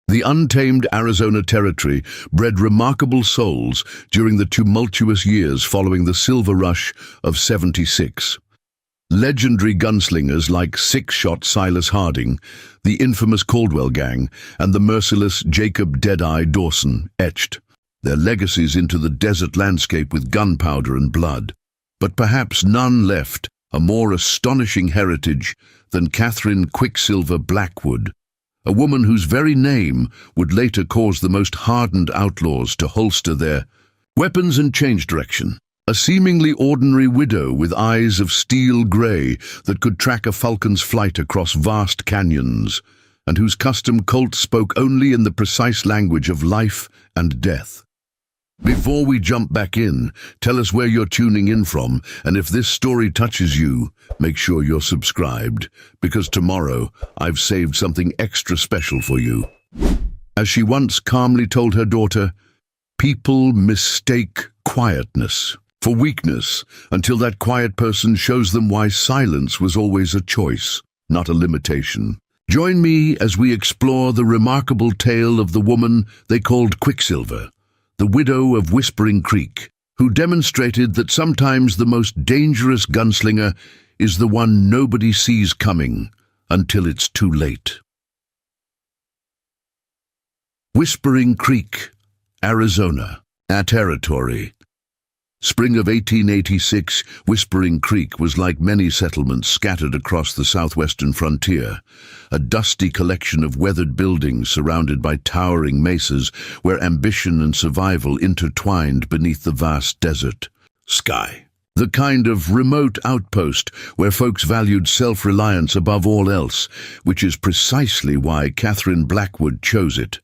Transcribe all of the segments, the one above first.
The untamed Arizona territory bred remarkable souls during the tumultuous years following the Silver Rush of '76. Legendary gunslingers like six-shot Silas Harding, the infamous Caldwell Gang, and the merciless Jacob Deadeye Dawson etched their legacies into the desert landscape with gunpowder and blood. But perhaps none left a more astonishing heritage than Catherine Quicksilver Blackwood, a woman whose very name would later cause the most hardened outlaws to holster their weapons and change direction. A seemingly ordinary widow with eyes of steel grey that could track a falcon's flight across vast canyons, and whose custom cult spoke only in the precise language of life and death. Before we jump back in, tell us where you're tuning in from, and if this story touches you, make sure you're subscribed, because tomorrow I've saved something extra special for you. As she once calmly told her daughter, people mistake quietness for weakness until that quiet person shows them why silence was always a choice, not a limitation. Join me as we explore the remarkable tale of the woman they called Quicksilver, the widow of Whispering Creek, who demonstrated that sometimes the most dangerous gunslinger is the one nobody sees coming until it's too late. Whispering Creek, Arizona, a territory. Spring of 1886, Whispering Creek was like many settlements scattered across the southwestern frontier, a dusty collection of weathered buildings surrounded by towering mesas where ambition and survival intertwined beneath the vast desert sky. The kind of remote outpost where folks valued self-reliance above all else, which is precisely why Catherine Blackwood chose it.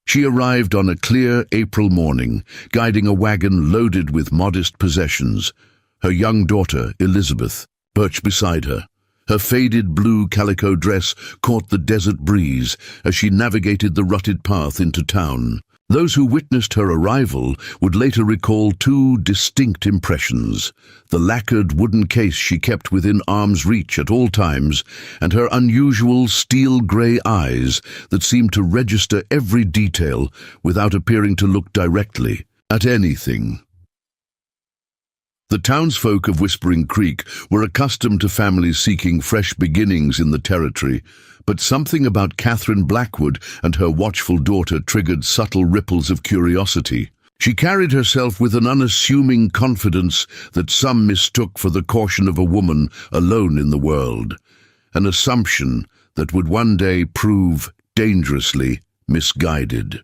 She arrived on a clear April morning, guiding a wagon loaded with modest possessions. Her young daughter, Elizabeth, perched beside her. Her faded blue calico dress caught the desert breeze as she navigated the rutted path into town. Those who witnessed her arrival would later recall two distinct impressions: the lacquered wooden case she kept within arm's reach at all times, and her unusual steel-grey eyes that seemed to register every detail without appearing to look directly at anything. The townsfolk of Whispering Creek were accustomed to families seeking fresh beginnings in the territory, but something about Catherine Blackwood and her watchful daughter triggered subtle ripples of curiosity. She carried herself with an unassuming confidence that some mistook for the caution of a woman alone in the world, an assumption that would one day prove dangerously misguided.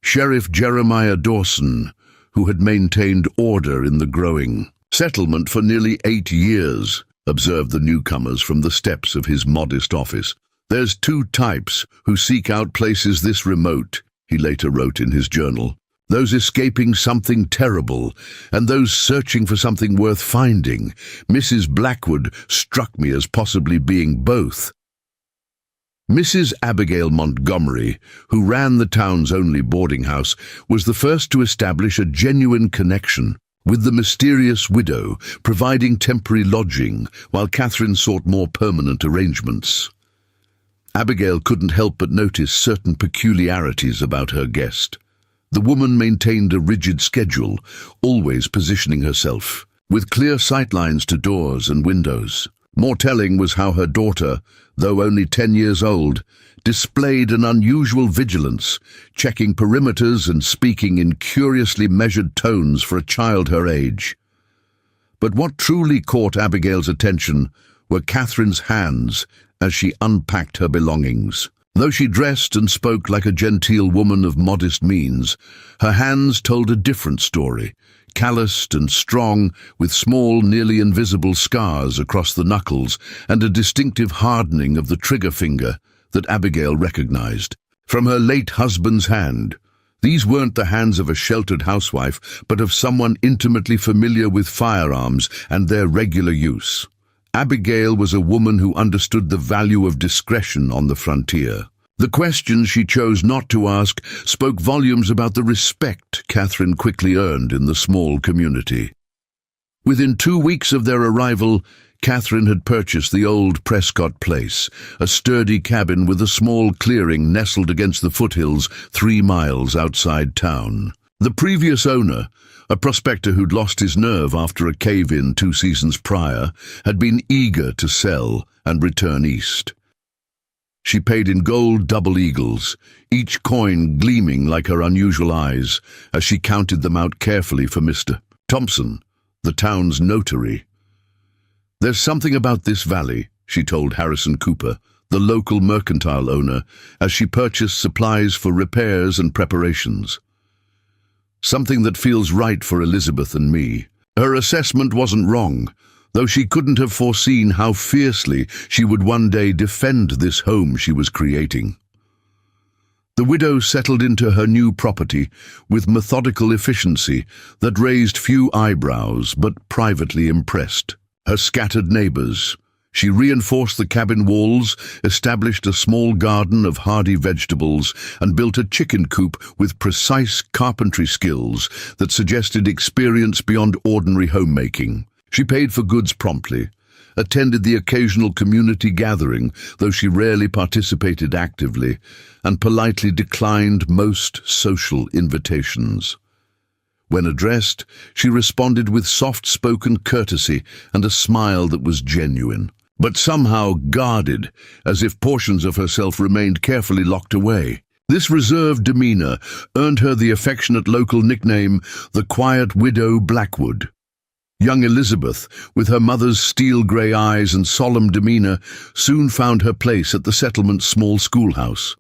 Sheriff Jeremiah Dawson, who had maintained order in the growing settlement for nearly 8 years, observed the newcomers from the steps of his modest office. "There's two types who seek out places this remote," he later wrote in his journal. "Those escaping something terrible, and those searching for something worth finding. Mrs. Blackwood struck me as possibly being both." Mrs. Abigail Montgomery, who ran the town's only boarding house, was the first to establish a genuine connection with the mysterious widow, providing temporary lodging while Catherine sought more permanent arrangements. Abigail couldn't help but notice certain peculiarities about her guest. The woman maintained a rigid schedule, always positioning herself, with clear sightlines to doors and windows. More telling was how her daughter, though only 10 years old, displayed an unusual vigilance, checking perimeters and speaking in curiously measured tones for a child her age. But what truly caught Abigail's attention were Catherine's hands as she unpacked her belongings. Though she dressed and spoke like a genteel woman of modest means, her hands told a different story, calloused and strong, with small, nearly invisible scars across the knuckles and a distinctive hardening of the trigger finger that Abigail recognized. From her late husband's hand, these weren't the hands of a sheltered housewife, but of someone intimately familiar with firearms and their regular use. Abigail was a woman who understood the value of discretion on the frontier. The questions she chose not to ask spoke volumes about the respect Catherine quickly earned in the small community. Within 2 weeks of their arrival, Catherine had purchased the old Prescott Place, a sturdy cabin with a small clearing nestled against the foothills 3 miles outside town. The previous owner, a prospector who'd lost his nerve after a cave-in 2 seasons prior, had been eager to sell and return east. She paid in gold double eagles, each coin gleaming like her unusual eyes, as she counted them out carefully for Mr. Thompson, the town's notary. "There's something about this valley," she told Harrison Cooper, the local mercantile owner, as she purchased supplies for repairs and preparations. "Something that feels right for Elizabeth and me." Her assessment wasn't wrong, though she couldn't have foreseen how fiercely she would one day defend this home she was creating. The widow settled into her new property with methodical efficiency that raised few eyebrows but privately impressed her scattered neighbors. She reinforced the cabin walls, established a small garden of hardy vegetables, and built a chicken coop with precise carpentry skills that suggested experience beyond ordinary homemaking. She paid for goods promptly, attended the occasional community gathering, though she rarely participated actively, and politely declined most social invitations. When addressed, she responded with soft-spoken courtesy and a smile that was genuine, but somehow guarded, as if portions of herself remained carefully locked away. This reserved demeanor earned her the affectionate local nickname, the Quiet Widow Blackwood. Young Elizabeth, with her mother's steel-grey eyes and solemn demeanor, soon found her place at the settlement's small schoolhouse.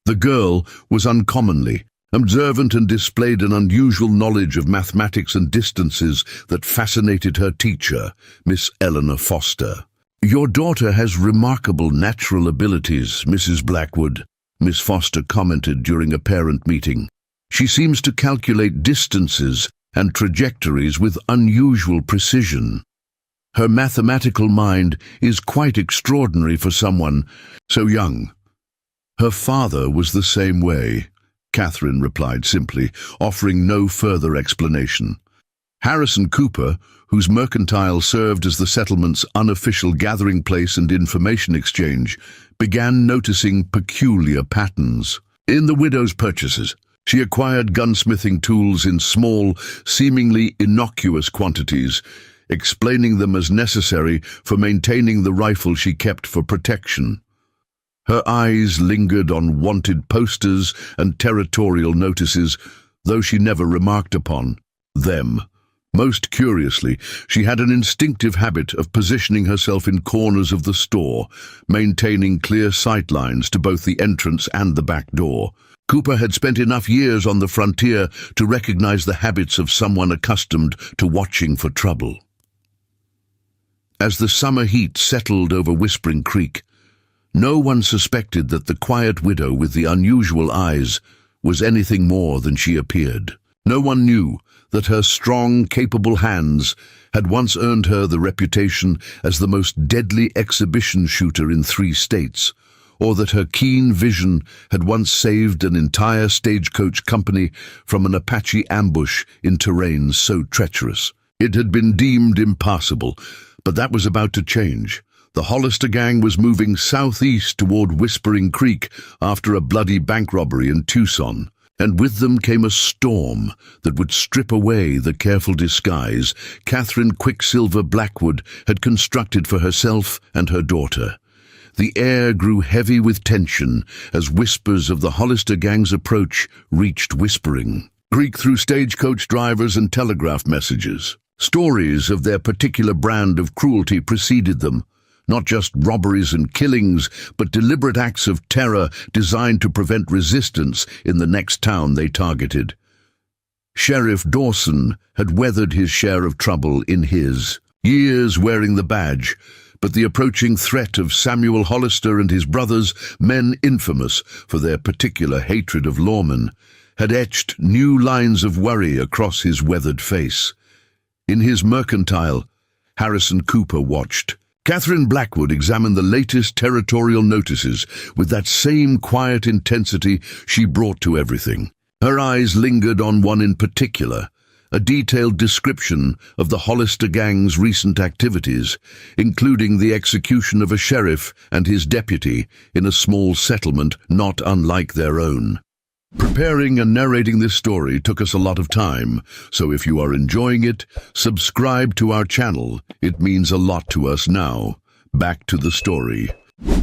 The girl was uncommonly observant and displayed an unusual knowledge of mathematics and distances that fascinated her teacher, Miss Eleanor Foster. "Your daughter has remarkable natural abilities, Mrs. Blackwood," Miss Foster commented during a parent meeting. "She seems to calculate distances and trajectories with unusual precision. Her mathematical mind is quite extraordinary for someone so young." "Her father was the same way," Catherine replied simply, offering no further explanation. Harrison Cooper, whose mercantile served as the settlement's unofficial gathering place and information exchange, began noticing peculiar patterns. In the widow's purchases, she acquired gunsmithing tools in small, seemingly innocuous quantities, explaining them as necessary for maintaining the rifle she kept for protection. Her eyes lingered on wanted posters and territorial notices, though she never remarked upon them. Most curiously, she had an instinctive habit of positioning herself in corners of the store, maintaining clear sight lines to both the entrance and the back door. Cooper had spent enough years on the frontier to recognize the habits of someone accustomed to watching for trouble. As the summer heat settled over Whispering Creek, no one suspected that the quiet widow with the unusual eyes was anything more than she appeared. No one knew that her strong, capable hands had once earned her the reputation as the most deadly exhibition shooter in 3 states, or that her keen vision had once saved an entire stagecoach company from an Apache ambush in terrain so treacherous. It had been deemed impassable, but that was about to change. The Hollister gang was moving southeast toward Whispering Creek after a bloody bank robbery in Tucson, and with them came a storm that would strip away the careful disguise Catherine Quicksilver Blackwood had constructed for herself and her daughter. The air grew heavy with tension as whispers of the Hollister gang's approach reached Whispering Creek through stagecoach drivers and telegraph messages. Stories of their particular brand of cruelty preceded them. Not just robberies and killings, but deliberate acts of terror designed to prevent resistance in the next town they targeted. Sheriff Dawson had weathered his share of trouble in his years wearing the badge, but the approaching threat of Samuel Hollister and his brothers, men infamous for their particular hatred of lawmen, had etched new lines of worry across his weathered face. In his mercantile, Harrison Cooper watched. Catherine Blackwood examined the latest territorial notices with that same quiet intensity she brought to everything. Her eyes lingered on one in particular, a detailed description of the Hollister gang's recent activities, including the execution of a sheriff and his deputy in a small settlement not unlike their own. Preparing and narrating this story took us a lot of time, so if you are enjoying it, subscribe to our channel. It means a lot to us now. Back to the story.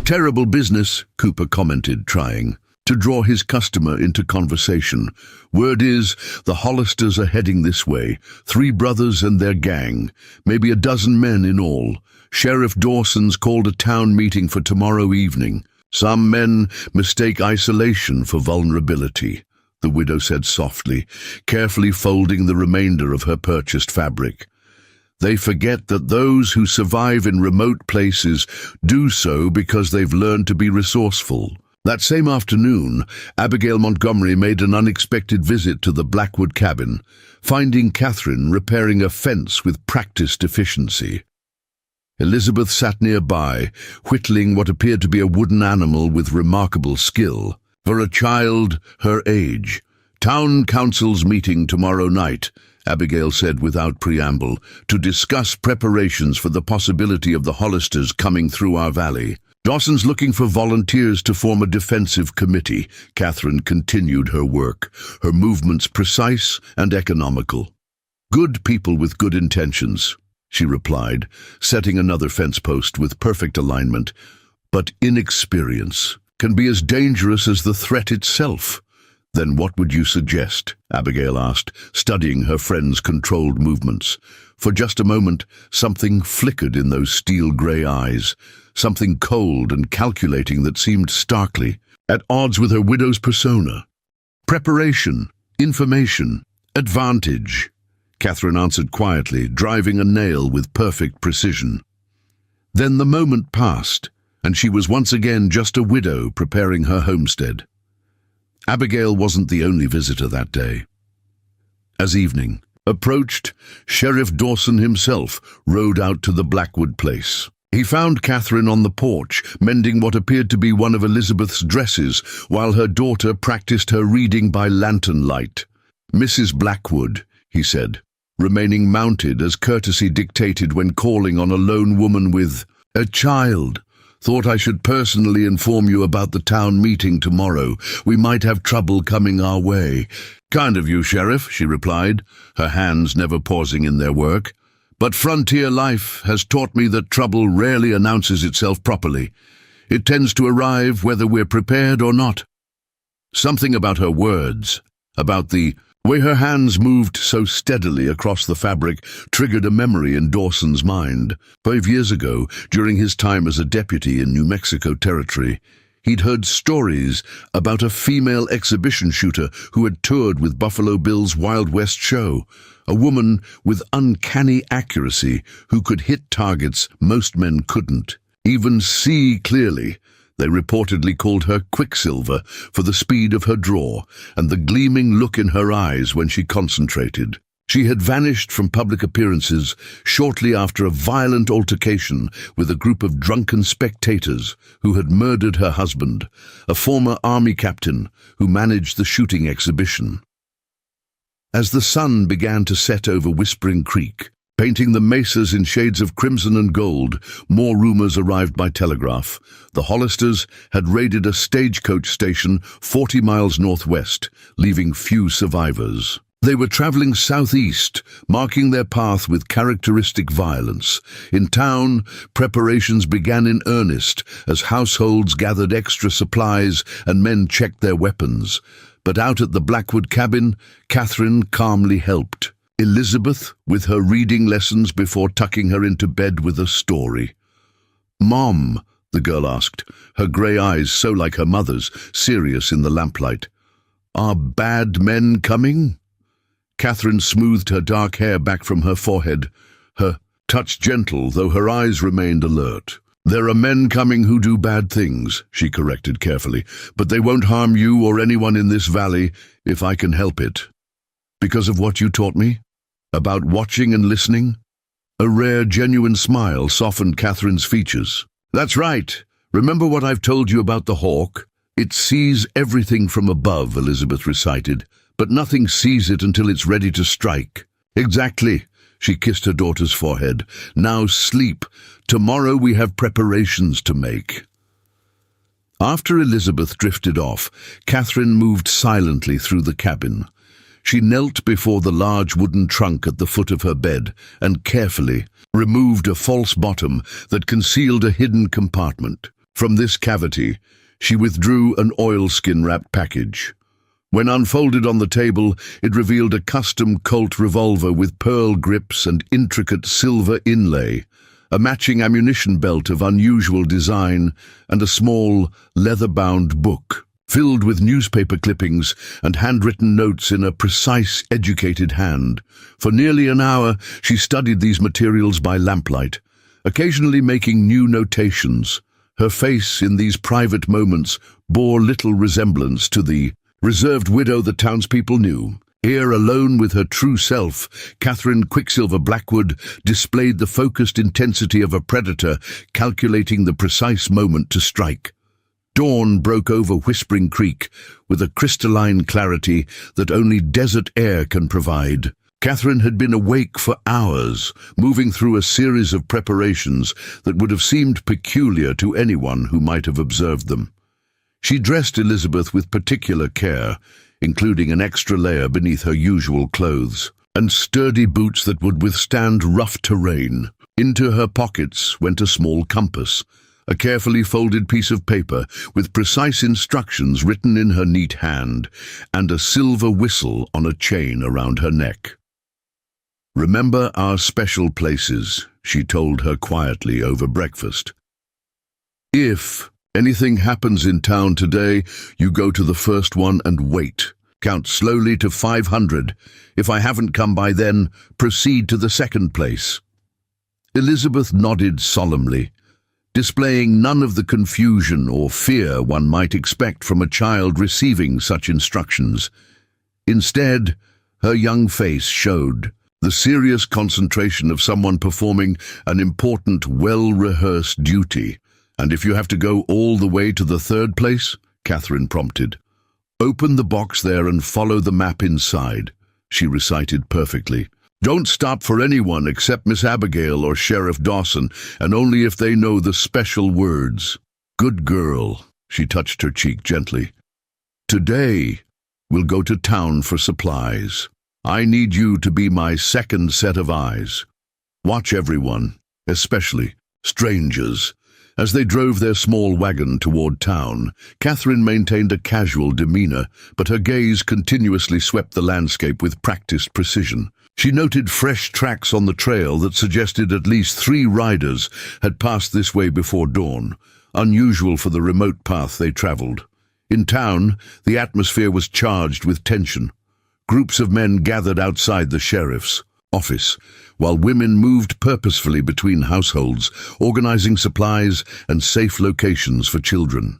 "Terrible business," Cooper commented, trying to draw his customer into conversation. "Word is, the Hollisters are heading this way. 3 brothers and their gang, maybe a dozen men in all. Sheriff Dawson's called a town meeting for tomorrow evening. Some men mistake isolation for vulnerability," the widow said softly, carefully folding the remainder of her purchased fabric. "They forget that those who survive in remote places do so because they've learned to be resourceful." That same afternoon, Abigail Montgomery made an unexpected visit to the Blackwood cabin, finding Catherine repairing a fence with practiced efficiency. Elizabeth sat nearby, whittling what appeared to be a wooden animal with remarkable skill. For a child her age. "Town council's meeting tomorrow night," Abigail said without preamble, "to discuss preparations for the possibility of the Hollisters coming through our valley. Dawson's looking for volunteers to form a defensive committee." Catherine continued her work, her movements precise and economical. "Good people with good intentions," she replied, setting another fence post with perfect alignment. "But inexperience can be as dangerous as the threat itself." "Then what would you suggest?" Abigail asked, studying her friend's controlled movements. For just a moment, something flickered in those steel-grey eyes, something cold and calculating that seemed starkly at odds with her widow's persona. "Preparation, information, advantage," Catherine answered quietly, driving a nail with perfect precision. Then the moment passed, and she was once again just a widow preparing her homestead. Abigail wasn't the only visitor that day. As evening approached, Sheriff Dawson himself rode out to the Blackwood place. He found Catherine on the porch, mending what appeared to be one of Elizabeth's dresses, while her daughter practiced her reading by lantern light. "Mrs. Blackwood," he said, remaining mounted as courtesy dictated when calling on a lone woman with a child. "Thought I should personally inform you about the town meeting tomorrow. We might have trouble coming our way." "Kind of you, Sheriff," she replied, her hands never pausing in their work. "But frontier life has taught me that trouble rarely announces itself properly. It tends to arrive whether we're prepared or not." Something about her words, about the way her hands moved so steadily across the fabric, triggered a memory in Dawson's mind. 5 years ago, during his time as a deputy in New Mexico Territory, he'd heard stories about a female exhibition shooter who had toured with Buffalo Bill's Wild West show, a woman with uncanny accuracy who could hit targets most men couldn't, even see clearly. They reportedly called her Quicksilver for the speed of her draw and the gleaming look in her eyes when she concentrated. She had vanished from public appearances shortly after a violent altercation with a group of drunken spectators who had murdered her husband, a former army captain who managed the shooting exhibition. As the sun began to set over Whispering Creek, painting the mesas in shades of crimson and gold, more rumors arrived by telegraph. The Hollisters had raided a stagecoach station 40 miles northwest, leaving few survivors. They were traveling southeast, marking their path with characteristic violence. In town, preparations began in earnest as households gathered extra supplies and men checked their weapons. But out at the Blackwood cabin, Catherine calmly helped. Elizabeth with her reading lessons before tucking her into bed with a story. "Mom," the girl asked, her grey eyes so like her mother's, serious in the lamplight, "are bad men coming?" Catherine smoothed her dark hair back from her forehead, her touch gentle, though her eyes remained alert. "There are men coming who do bad things," she corrected carefully, "but they won't harm you or anyone in this valley if I can help it." "Because of what you taught me? About watching and listening?" A rare, genuine smile softened Catherine's features. "That's right. Remember what I've told you about the hawk? It sees everything from above," Elizabeth recited, "but nothing sees it until it's ready to strike. Exactly. She kissed her daughter's forehead. Now sleep. Tomorrow we have preparations to make. After Elizabeth drifted off, Catherine moved silently through the cabin. She knelt before the large wooden trunk at the foot of her bed and carefully removed a false bottom that concealed a hidden compartment. From this cavity, she withdrew an oilskin-wrapped package. When unfolded on the table, it revealed a custom Colt revolver with pearl grips and intricate silver inlay, a matching ammunition belt of unusual design, and a small, leather-bound book, filled with newspaper clippings and handwritten notes in a precise, educated hand. For nearly an hour, she studied these materials by lamplight, occasionally making new notations. Her face, in these private moments, bore little resemblance to the reserved widow the townspeople knew. Here, alone with her true self, Catherine Quicksilver Blackwood displayed the focused intensity of a predator, calculating the precise moment to strike. Dawn broke over Whispering Creek with a crystalline clarity that only desert air can provide. Catherine had been awake for hours, moving through a series of preparations that would have seemed peculiar to anyone who might have observed them. She dressed Elizabeth with particular care, including an extra layer beneath her usual clothes, and sturdy boots that would withstand rough terrain. Into her pockets went a small compass, a carefully folded piece of paper with precise instructions written in her neat hand, and a silver whistle on a chain around her neck. "Remember our special places," she told her quietly over breakfast. "If anything happens in town today, you go to the first one and wait. Count slowly to 500. If I haven't come by then, proceed to the second place." Elizabeth nodded solemnly, displaying none of the confusion or fear one might expect from a child receiving such instructions. Instead, her young face showed the serious concentration of someone performing an important, well-rehearsed duty. "And if you have to go all the way to the third place," Catherine prompted, "open the box there and follow the map inside," she recited perfectly. "Don't stop for anyone except Miss Abigail or Sheriff Dawson, and only if they know the special words." "Good girl," she touched her cheek gently. "Today, we'll go to town for supplies. I need you to be my second set of eyes. Watch everyone, especially strangers." As they drove their small wagon toward town, Catherine maintained a casual demeanor, but her gaze continuously swept the landscape with practiced precision. She noted fresh tracks on the trail that suggested at least 3 riders had passed this way before dawn, unusual for the remote path they traveled. In town, the atmosphere was charged with tension. Groups of men gathered outside the sheriff's office, while women moved purposefully between households, organizing supplies and safe locations for children.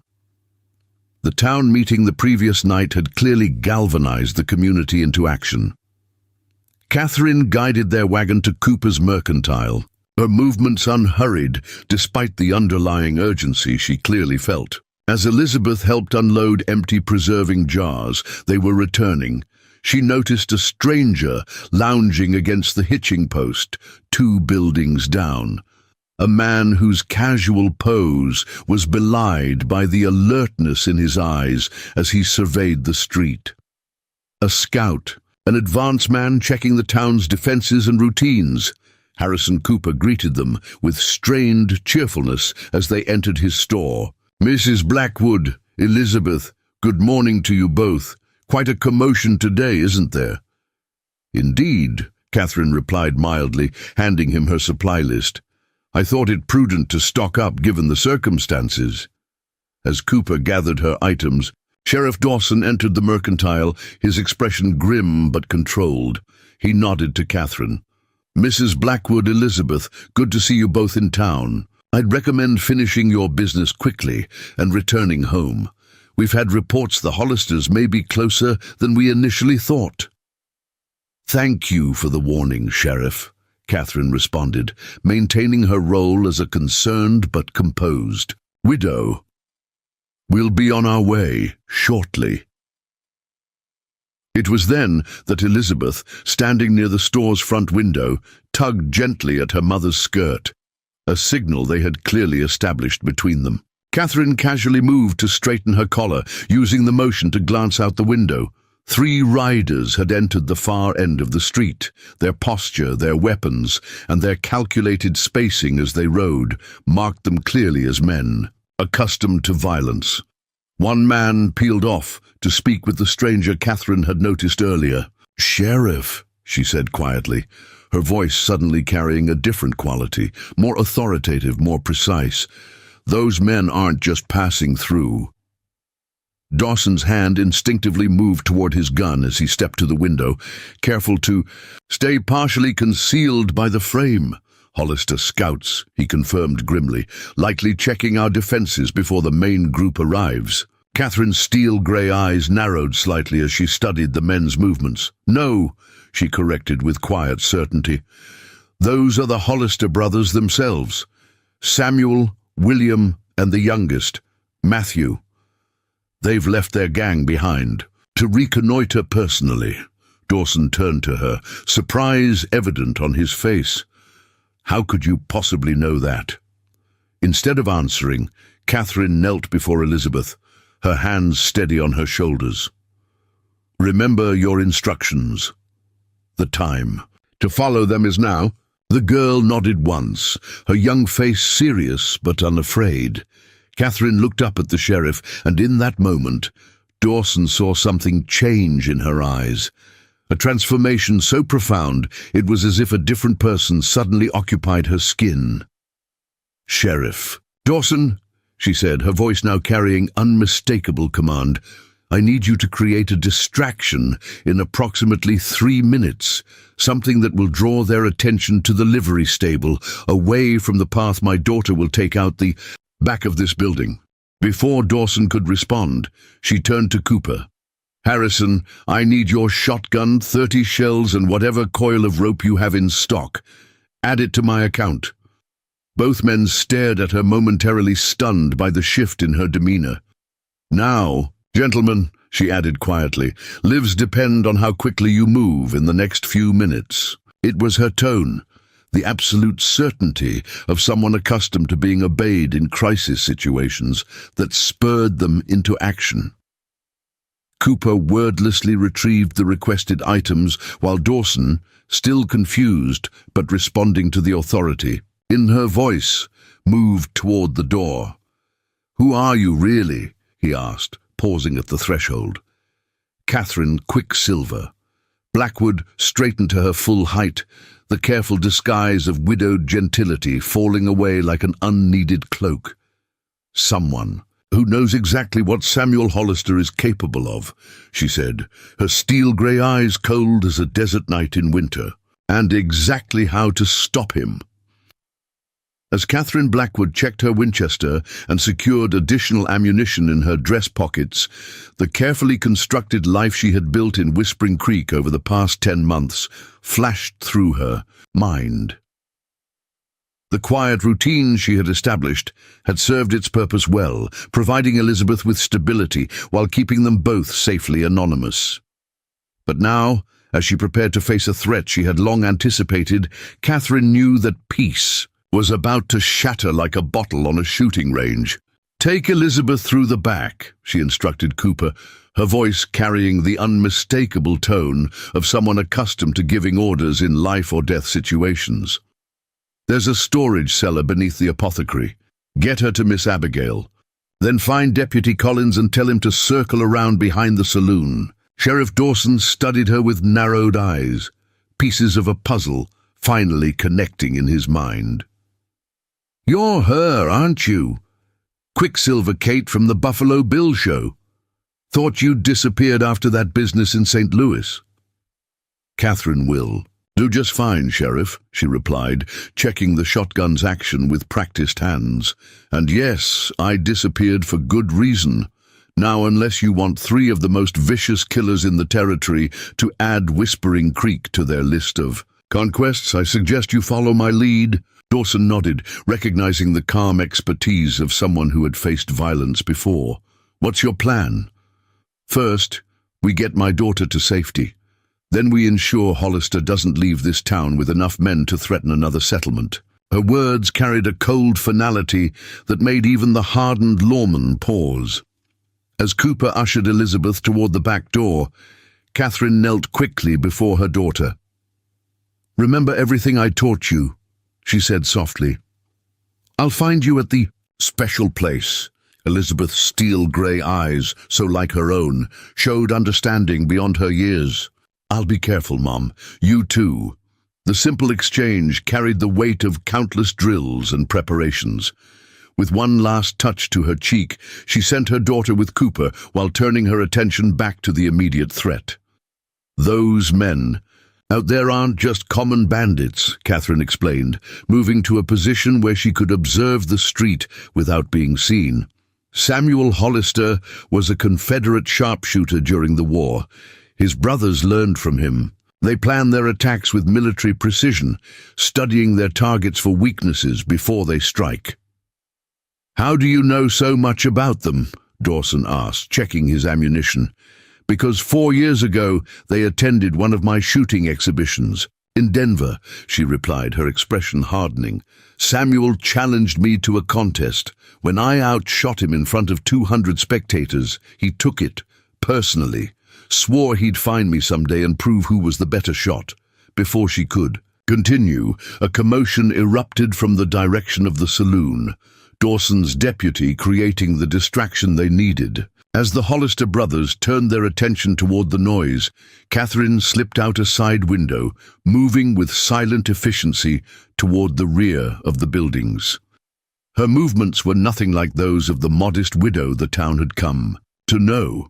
The town meeting the previous night had clearly galvanized the community into action. Catherine guided their wagon to Cooper's Mercantile, her movements unhurried despite the underlying urgency she clearly felt. As Elizabeth helped unload empty preserving jars they were returning, she noticed a stranger lounging against the hitching post 2 buildings down, a man whose casual pose was belied by the alertness in his eyes as he surveyed the street. A scout, an advance man checking the town's defenses and routines. Harrison Cooper greeted them with strained cheerfulness as they entered his store. "Mrs. Blackwood, Elizabeth, good morning to you both. Quite a commotion today, isn't there?" "Indeed," Catherine replied mildly, handing him her supply list. "I thought it prudent to stock up given the circumstances." As Cooper gathered her items, Sheriff Dawson entered the Mercantile, his expression grim but controlled. He nodded to Catherine. "Mrs. Blackwood, Elizabeth, good to see you both in town. I'd recommend finishing your business quickly and returning home. We've had reports the Hollisters may be closer than we initially thought." "Thank you for the warning, Sheriff," Catherine responded, maintaining her role as a concerned but composed widow. "We'll be on our way shortly." It was then that Elizabeth, standing near the store's front window, tugged gently at her mother's skirt, a signal they had clearly established between them. Catherine casually moved to straighten her collar, using the motion to glance out the window. 3 riders had entered the far end of the street. Their posture, their weapons, and their calculated spacing as they rode marked them clearly as men, accustomed to violence. One man peeled off to speak with the stranger Catherine had noticed earlier. "Sheriff," she said quietly, her voice suddenly carrying a different quality, more authoritative, more precise. "Those men aren't just passing through." Dawson's hand instinctively moved toward his gun as he stepped to the window, careful to stay partially concealed by the frame. "Hollister scouts," he confirmed grimly, "likely checking our defenses before the main group arrives." Catherine's steel-grey eyes narrowed slightly as she studied the men's movements. "No," she corrected with quiet certainty. "Those are the Hollister brothers themselves. Samuel, William, and the youngest, Matthew. They've left their gang behind to reconnoiter personally." Dawson turned to her, surprise evident on his face. "How could you possibly know that?" Instead of answering, Catherine knelt before Elizabeth, her hands steady on her shoulders. "Remember your instructions. The time to follow them is now." The girl nodded once, her young face serious but unafraid. Catherine looked up at the sheriff, and in that moment, Dawson saw something change in her eyes. A transformation so profound, it was as if a different person suddenly occupied her skin. "Sheriff." "Dawson," she said, her voice now carrying unmistakable command, "I need you to create a distraction in approximately 3 minutes, something that will draw their attention to the livery stable, away from the path my daughter will take out the back of this building." Before Dawson could respond, she turned to Cooper. "Harrison, I need your shotgun, 30 shells, and whatever coil of rope you have in stock. Add it to my account." Both men stared at her, momentarily stunned by the shift in her demeanor. "Now, gentlemen," she added quietly, "lives depend on how quickly you move in the next few minutes." It was her tone, the absolute certainty of someone accustomed to being obeyed in crisis situations, that spurred them into action. Cooper wordlessly retrieved the requested items, while Dawson, still confused but responding to the authority, in her voice, moved toward the door. "Who are you, really?" he asked, pausing at the threshold. "Catherine Quicksilver." Blackwood straightened to her full height, the careful disguise of widowed gentility falling away like an unneeded cloak. "Someone who knows exactly what Samuel Hollister is capable of," she said, her steel-grey eyes cold as a desert night in winter, "and exactly how to stop him." As Catherine Blackwood checked her Winchester and secured additional ammunition in her dress pockets, the carefully constructed life she had built in Whispering Creek over the past 10 months flashed through her mind. The quiet routine she had established had served its purpose well, providing Elizabeth with stability while keeping them both safely anonymous. But now, as she prepared to face a threat she had long anticipated, Catherine knew that peace was about to shatter like a bottle on a shooting range. "Take Elizabeth through the back," she instructed Cooper, her voice carrying the unmistakable tone of someone accustomed to giving orders in life-or-death situations. "There's a storage cellar beneath the apothecary. Get her to Miss Abigail. Then find Deputy Collins and tell him to circle around behind the saloon." Sheriff Dawson studied her with narrowed eyes, pieces of a puzzle finally connecting in his mind. "You're her, aren't you? Quicksilver Kate from the Buffalo Bill show. Thought you'd disappeared after that business in St. Louis." "Catherine will do just fine, Sheriff," she replied, checking the shotgun's action with practiced hands. "And yes, I disappeared for good reason. Now, unless you want 3 of the most vicious killers in the territory to add Whispering Creek to their list of conquests, I suggest you follow my lead." Dawson nodded, recognizing the calm expertise of someone who had faced violence before. "What's your plan?" "First, We get my daughter to safety. Then we ensure Hollister doesn't leave this town with enough men to threaten another settlement." Her words carried a cold finality that made even the hardened lawman pause. As Cooper ushered Elizabeth toward the back door, Catherine knelt quickly before her daughter. "Remember everything I taught you," she said softly. "I'll find you at the special place." Elizabeth's steel-grey eyes, so like her own, showed understanding beyond her years. "I'll be careful, Mom. You too." The simple exchange carried the weight of countless drills and preparations. With one last touch to her cheek, she sent her daughter with Cooper while turning her attention back to the immediate threat. "Those men out there aren't just common bandits," Catherine explained, moving to a position where she could observe the street without being seen. Samuel Hollister was a Confederate sharpshooter during the war. His brothers learned from him. They planned their attacks with military precision, studying their targets for weaknesses before they strike. "How do you know so much about them?" Dawson asked, checking his ammunition. "Because 4 years ago they attended one of my shooting exhibitions. In Denver," she replied, her expression hardening. "Samuel challenged me to a contest. When I outshot him in front of 200 spectators, he took it personally. Swore he'd find me someday and prove who was the better shot." Before she could continue, a commotion erupted from the direction of the saloon, Dawson's deputy creating the distraction they needed. As the Hollister brothers turned their attention toward the noise, Catherine slipped out a side window, moving with silent efficiency toward the rear of the buildings. Her movements were nothing like those of the modest widow the town had come to know.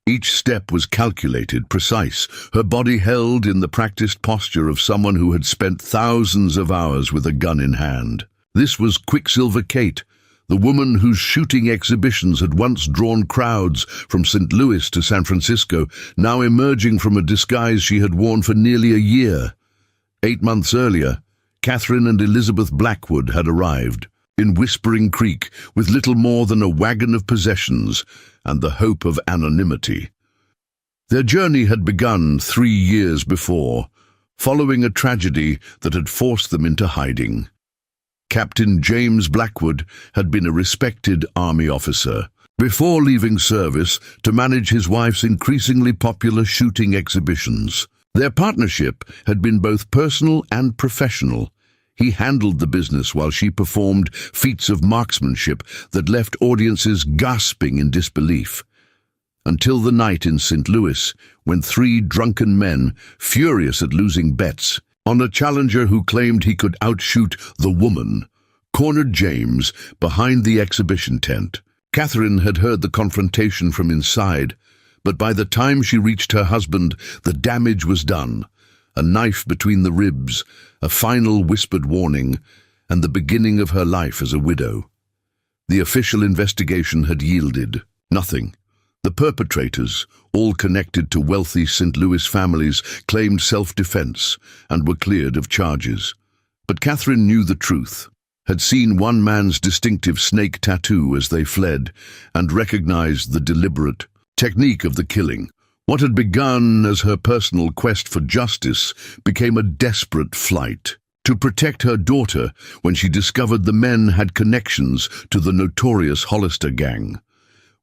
Each step was calculated, precise, her body held in the practiced posture of someone who had spent thousands of hours with a gun in hand. This was Quicksilver Kate, the woman whose shooting exhibitions had once drawn crowds from St. Louis to San Francisco, now emerging from a disguise she had worn for nearly a year. 8 months earlier, Catherine and Elizabeth Blackwood had arrived in Whispering Creek with little more than a wagon of possessions and the hope of anonymity. Their journey had begun 3 years before, following a tragedy that had forced them into hiding. Captain James Blackwood had been a respected Army officer before leaving service to manage his wife's increasingly popular shooting exhibitions. Their partnership had been both personal and professional. He handled the business while she performed feats of marksmanship that left audiences gasping in disbelief. Until the night in St. Louis, when 3 drunken men, furious at losing bets on a challenger who claimed he could outshoot the woman, cornered James behind the exhibition tent. Catherine had heard the confrontation from inside, but by the time she reached her husband, the damage was done. A knife between the ribs, a final whispered warning, and the beginning of her life as a widow. The official investigation had yielded nothing. The perpetrators, all connected to wealthy St. Louis families, claimed self-defense and were cleared of charges. But Catherine knew the truth, had seen one man's distinctive snake tattoo as they fled, and recognized the deliberate technique of the killing. What had begun as her personal quest for justice became a desperate flight to protect her daughter when she discovered the men had connections to the notorious Hollister gang.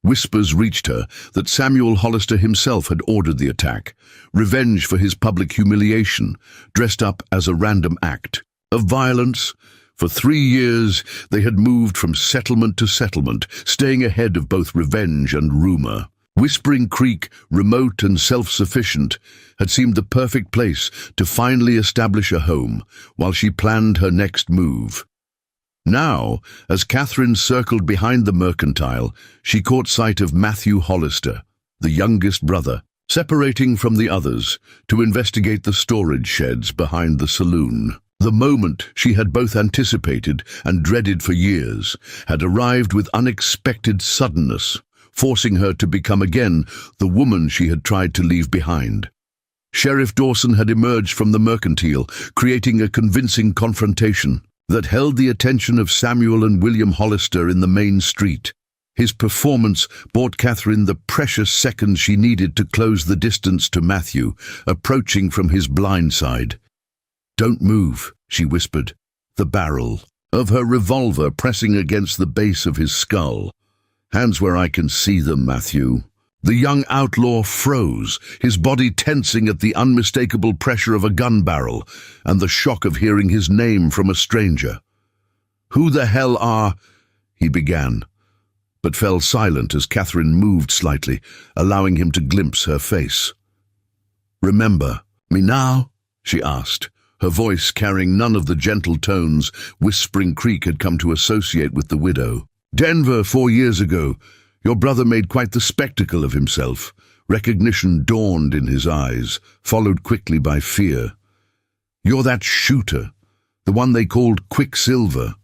Whispers reached her that Samuel Hollister himself had ordered the attack, revenge for his public humiliation, dressed up as a random act of violence. For 3 years, they had moved from settlement to settlement, staying ahead of both revenge and rumor. Whispering Creek, remote and self-sufficient, had seemed the perfect place to finally establish a home while she planned her next move. Now, as Catherine circled behind the mercantile, she caught sight of Matthew Hollister, the youngest brother, separating from the others to investigate the storage sheds behind the saloon. The moment she had both anticipated and dreaded for years had arrived with unexpected suddenness, forcing her to become again the woman she had tried to leave behind. Sheriff Dawson had emerged from the mercantile, creating a convincing confrontation that held the attention of Samuel and William Hollister in the main street. His performance bought Catherine the precious seconds she needed to close the distance to Matthew, approaching from his blind side. "Don't move," she whispered, the barrel of her revolver pressing against the base of his skull. "Hands where I can see them, Matthew." The young outlaw froze, his body tensing at the unmistakable pressure of a gun barrel and the shock of hearing his name from a stranger. "Who the hell are—" he began, but fell silent as Catherine moved slightly, allowing him to glimpse her face. "Remember me now?" she asked, her voice carrying none of the gentle tones Whispering Creek had come to associate with the widow. "Denver 4 years ago. Your brother made quite the spectacle of himself." Recognition dawned in his eyes, followed quickly by fear. "You're that shooter, the one they called Quicksilver."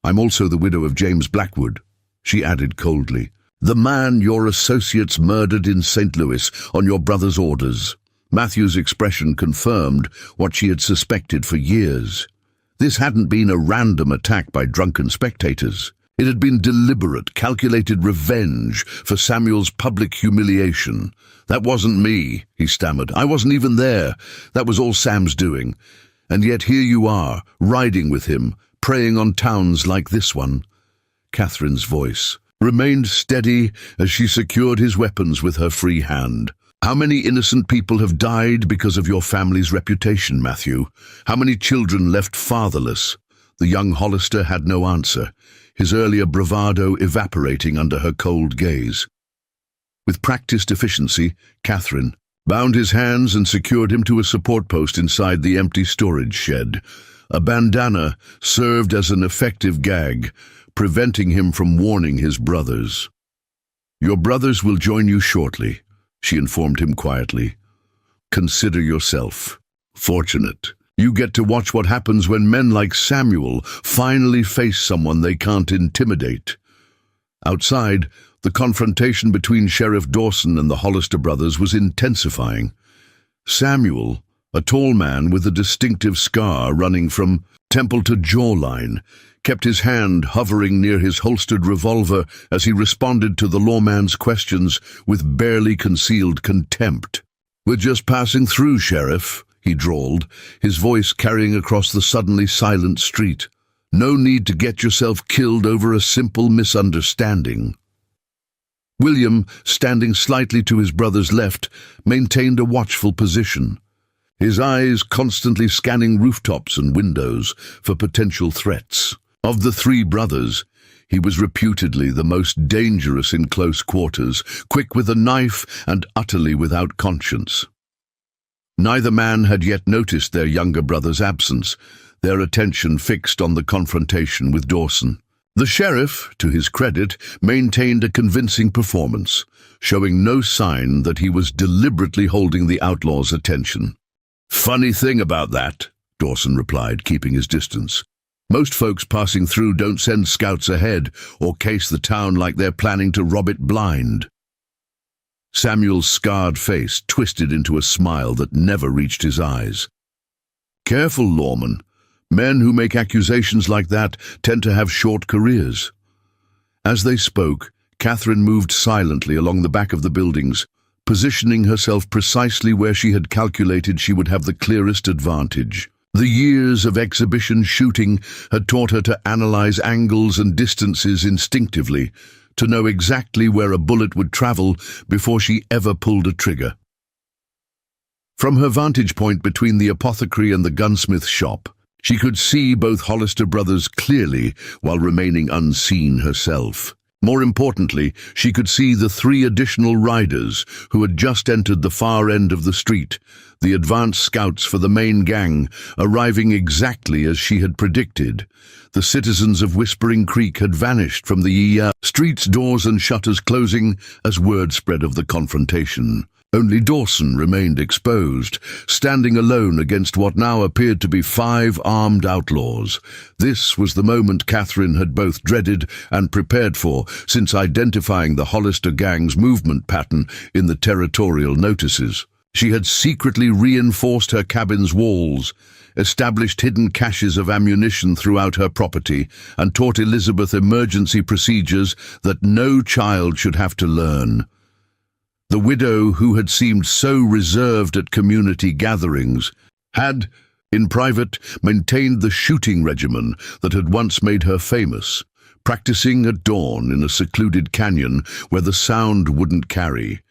"I'm also the widow of James Blackwood," she added coldly. "The man your associates murdered in St. Louis on your brother's orders." Matthew's expression confirmed what she had suspected for years. This hadn't been a random attack by drunken spectators. It had been deliberate, calculated revenge for Samuel's public humiliation. "That wasn't me," he stammered. "I wasn't even there. That was all Sam's doing. And yet here you are, riding with him, preying on towns like this one." Catherine's voice remained steady as she secured his weapons with her free hand. "How many innocent people have died because of your family's reputation, Matthew? How many children left fatherless?" The young Hollister had no answer, his earlier bravado evaporating under her cold gaze. With practiced efficiency, Catherine bound his hands and secured him to a support post inside the empty storage shed. A bandana served as an effective gag, preventing him from warning his brothers. "Your brothers will join you shortly," she informed him quietly. "Consider yourself fortunate. You get to watch what happens when men like Samuel finally face someone they can't intimidate." Outside, the confrontation between Sheriff Dawson and the Hollister brothers was intensifying. Samuel, a tall man with a distinctive scar running from temple to jawline, kept his hand hovering near his holstered revolver as he responded to the lawman's questions with barely concealed contempt. "We're just passing through, Sheriff," he drawled, his voice carrying across the suddenly silent street. "No need to get yourself killed over a simple misunderstanding." William, standing slightly to his brother's left, maintained a watchful position, his eyes constantly scanning rooftops and windows for potential threats. Of the 3 brothers, he was reputedly the most dangerous in close quarters, quick with a knife and utterly without conscience. Neither man had yet noticed their younger brother's absence, their attention fixed on the confrontation with Dawson. The sheriff, to his credit, maintained a convincing performance, showing no sign that he was deliberately holding the outlaw's attention. "Funny thing about that," Dawson replied, keeping his distance. "Most folks passing through don't send scouts ahead or case the town like they're planning to rob it blind." Samuel's scarred face twisted into a smile that never reached his eyes. "Careful, lawman. Men who make accusations like that tend to have short careers." As they spoke, Catherine moved silently along the back of the buildings, positioning herself precisely where she had calculated she would have the clearest advantage. The years of exhibition shooting had taught her to analyze angles and distances instinctively, to know exactly where a bullet would travel before she ever pulled a trigger. From her vantage point between the apothecary and the gunsmith's shop, she could see both Hollister brothers clearly while remaining unseen herself. More importantly, she could see the 3 additional riders who had just entered the far end of the street, the advance scouts for the main gang, arriving exactly as she had predicted. The citizens of Whispering Creek had vanished from the street's doors and shutters closing as word spread of the confrontation. Only Dawson remained exposed, standing alone against what now appeared to be 5 armed outlaws. This was the moment Catherine had both dreaded and prepared for since identifying the Hollister gang's movement pattern in the territorial notices. She had secretly reinforced her cabin's walls, established hidden caches of ammunition throughout her property, and taught Elizabeth emergency procedures that no child should have to learn. The widow, who had seemed so reserved at community gatherings, had, in private, maintained the shooting regimen that had once made her famous, practicing at dawn in a secluded canyon where the sound wouldn't carry,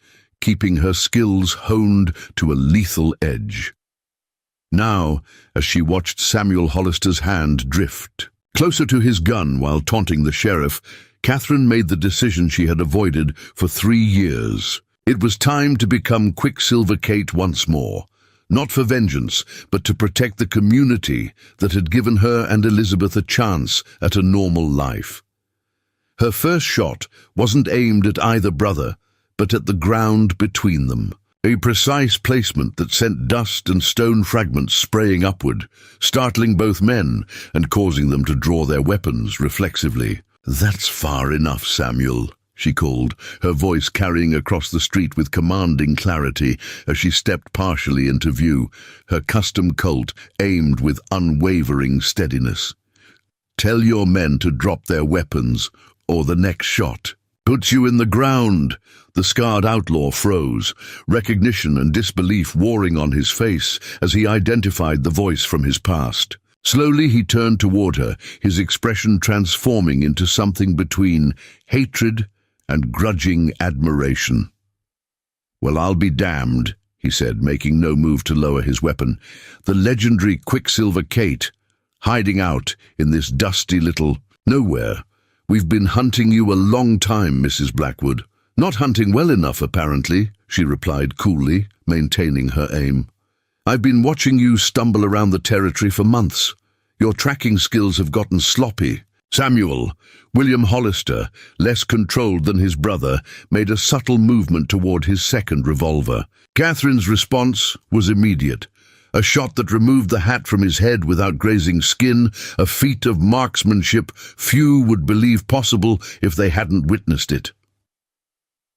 keeping her skills honed to a lethal edge. Now, as she watched Samuel Hollister's hand drift closer to his gun while taunting the sheriff, Catherine made the decision she had avoided for 3 years. It was time to become Quicksilver Kate once more, not for vengeance, but to protect the community that had given her and Elizabeth a chance at a normal life. Her first shot wasn't aimed at either brother, but at the ground between them. A precise placement that sent dust and stone fragments spraying upward, startling both men and causing them to draw their weapons reflexively. "That's far enough, Samuel," she called, her voice carrying across the street with commanding clarity as she stepped partially into view, her custom Colt aimed with unwavering steadiness. "Tell your men to drop their weapons, or the next shot puts you in the ground." The scarred outlaw froze, recognition and disbelief warring on his face as he identified the voice from his past. Slowly he turned toward her, his expression transforming into something between hatred and grudging admiration. "Well, I'll be damned," he said, making no move to lower his weapon. "The legendary Quicksilver Kate, hiding out in this dusty little nowhere. We've been hunting you a long time, Mrs. Blackwood." "Not hunting well enough, apparently," she replied coolly, maintaining her aim. "I've been watching you stumble around the territory for months. Your tracking skills have gotten sloppy." Samuel, William Hollister, less controlled than his brother, made a subtle movement toward his second revolver. Catherine's response was immediate. A shot that removed the hat from his head without grazing skin, a feat of marksmanship few would believe possible if they hadn't witnessed it.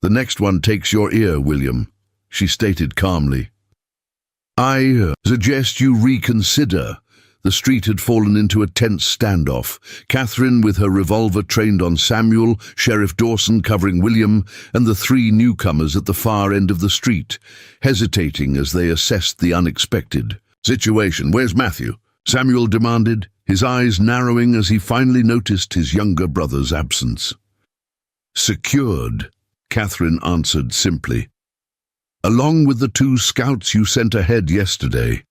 "The next one takes your ear, William," she stated calmly. "I suggest you reconsider." The street had fallen into a tense standoff. Catherine, with her revolver trained on Samuel, Sheriff Dawson covering William, and the 3 newcomers at the far end of the street, hesitating as they assessed the unexpected situation. "Where's Matthew?" Samuel demanded, his eyes narrowing as he finally noticed his younger brother's absence. "Secured," Catherine answered simply. "Along with the 2 scouts you sent ahead yesterday.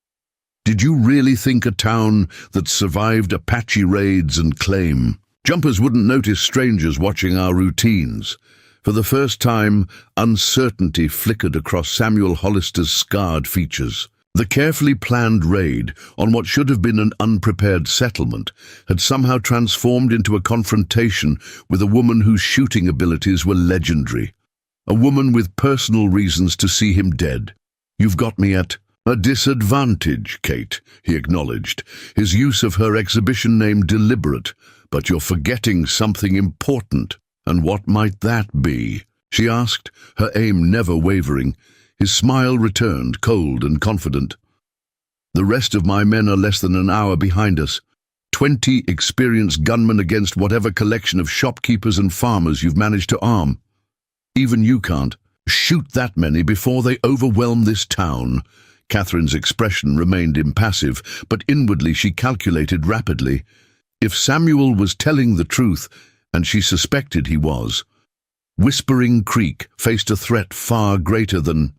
Did you really think a town that survived Apache raids and claim? Jumpers wouldn't notice strangers watching our routines." For the first time, uncertainty flickered across Samuel Hollister's scarred features. The carefully planned raid on what should have been an unprepared settlement had somehow transformed into a confrontation with a woman whose shooting abilities were legendary. A woman with personal reasons to see him dead. "You've got me at a disadvantage, Kate," he acknowledged, his use of her exhibition name deliberate. "But you're forgetting something important. And what might that be?" she asked, her aim never wavering. His smile returned, cold and confident. "The rest of my men are less than an hour behind us. 20 experienced gunmen against whatever collection of shopkeepers and farmers you've managed to arm. Even you can't shoot that many before they overwhelm this town." Catherine's expression remained impassive, but inwardly she calculated rapidly. If Samuel was telling the truth, and she suspected he was, Whispering Creek faced a threat far greater than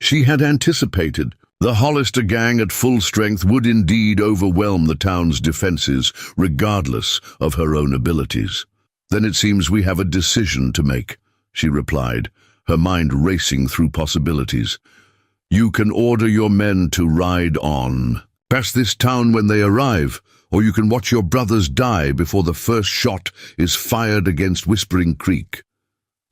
she had anticipated. The Hollister gang at full strength would indeed overwhelm the town's defenses, regardless of her own abilities. "Then it seems we have a decision to make," she replied, her mind racing through possibilities. "You can order your men to ride on past this town when they arrive, or you can watch your brothers die before the first shot is fired against Whispering Creek."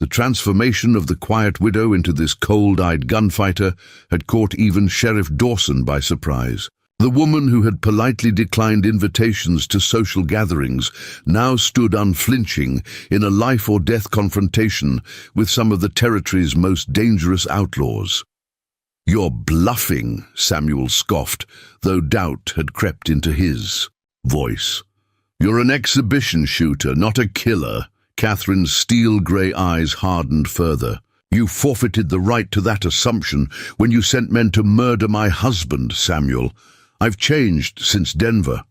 The transformation of the quiet widow into this cold-eyed gunfighter had caught even Sheriff Dawson by surprise. The woman who had politely declined invitations to social gatherings now stood unflinching in a life-or-death confrontation with some of the territory's most dangerous outlaws. "You're bluffing," Samuel scoffed, though doubt had crept into his voice. "You're an exhibition shooter, not a killer." Catherine's steel-grey eyes hardened further. "You forfeited the right to that assumption when you sent men to murder my husband, Samuel. I've changed since Denver."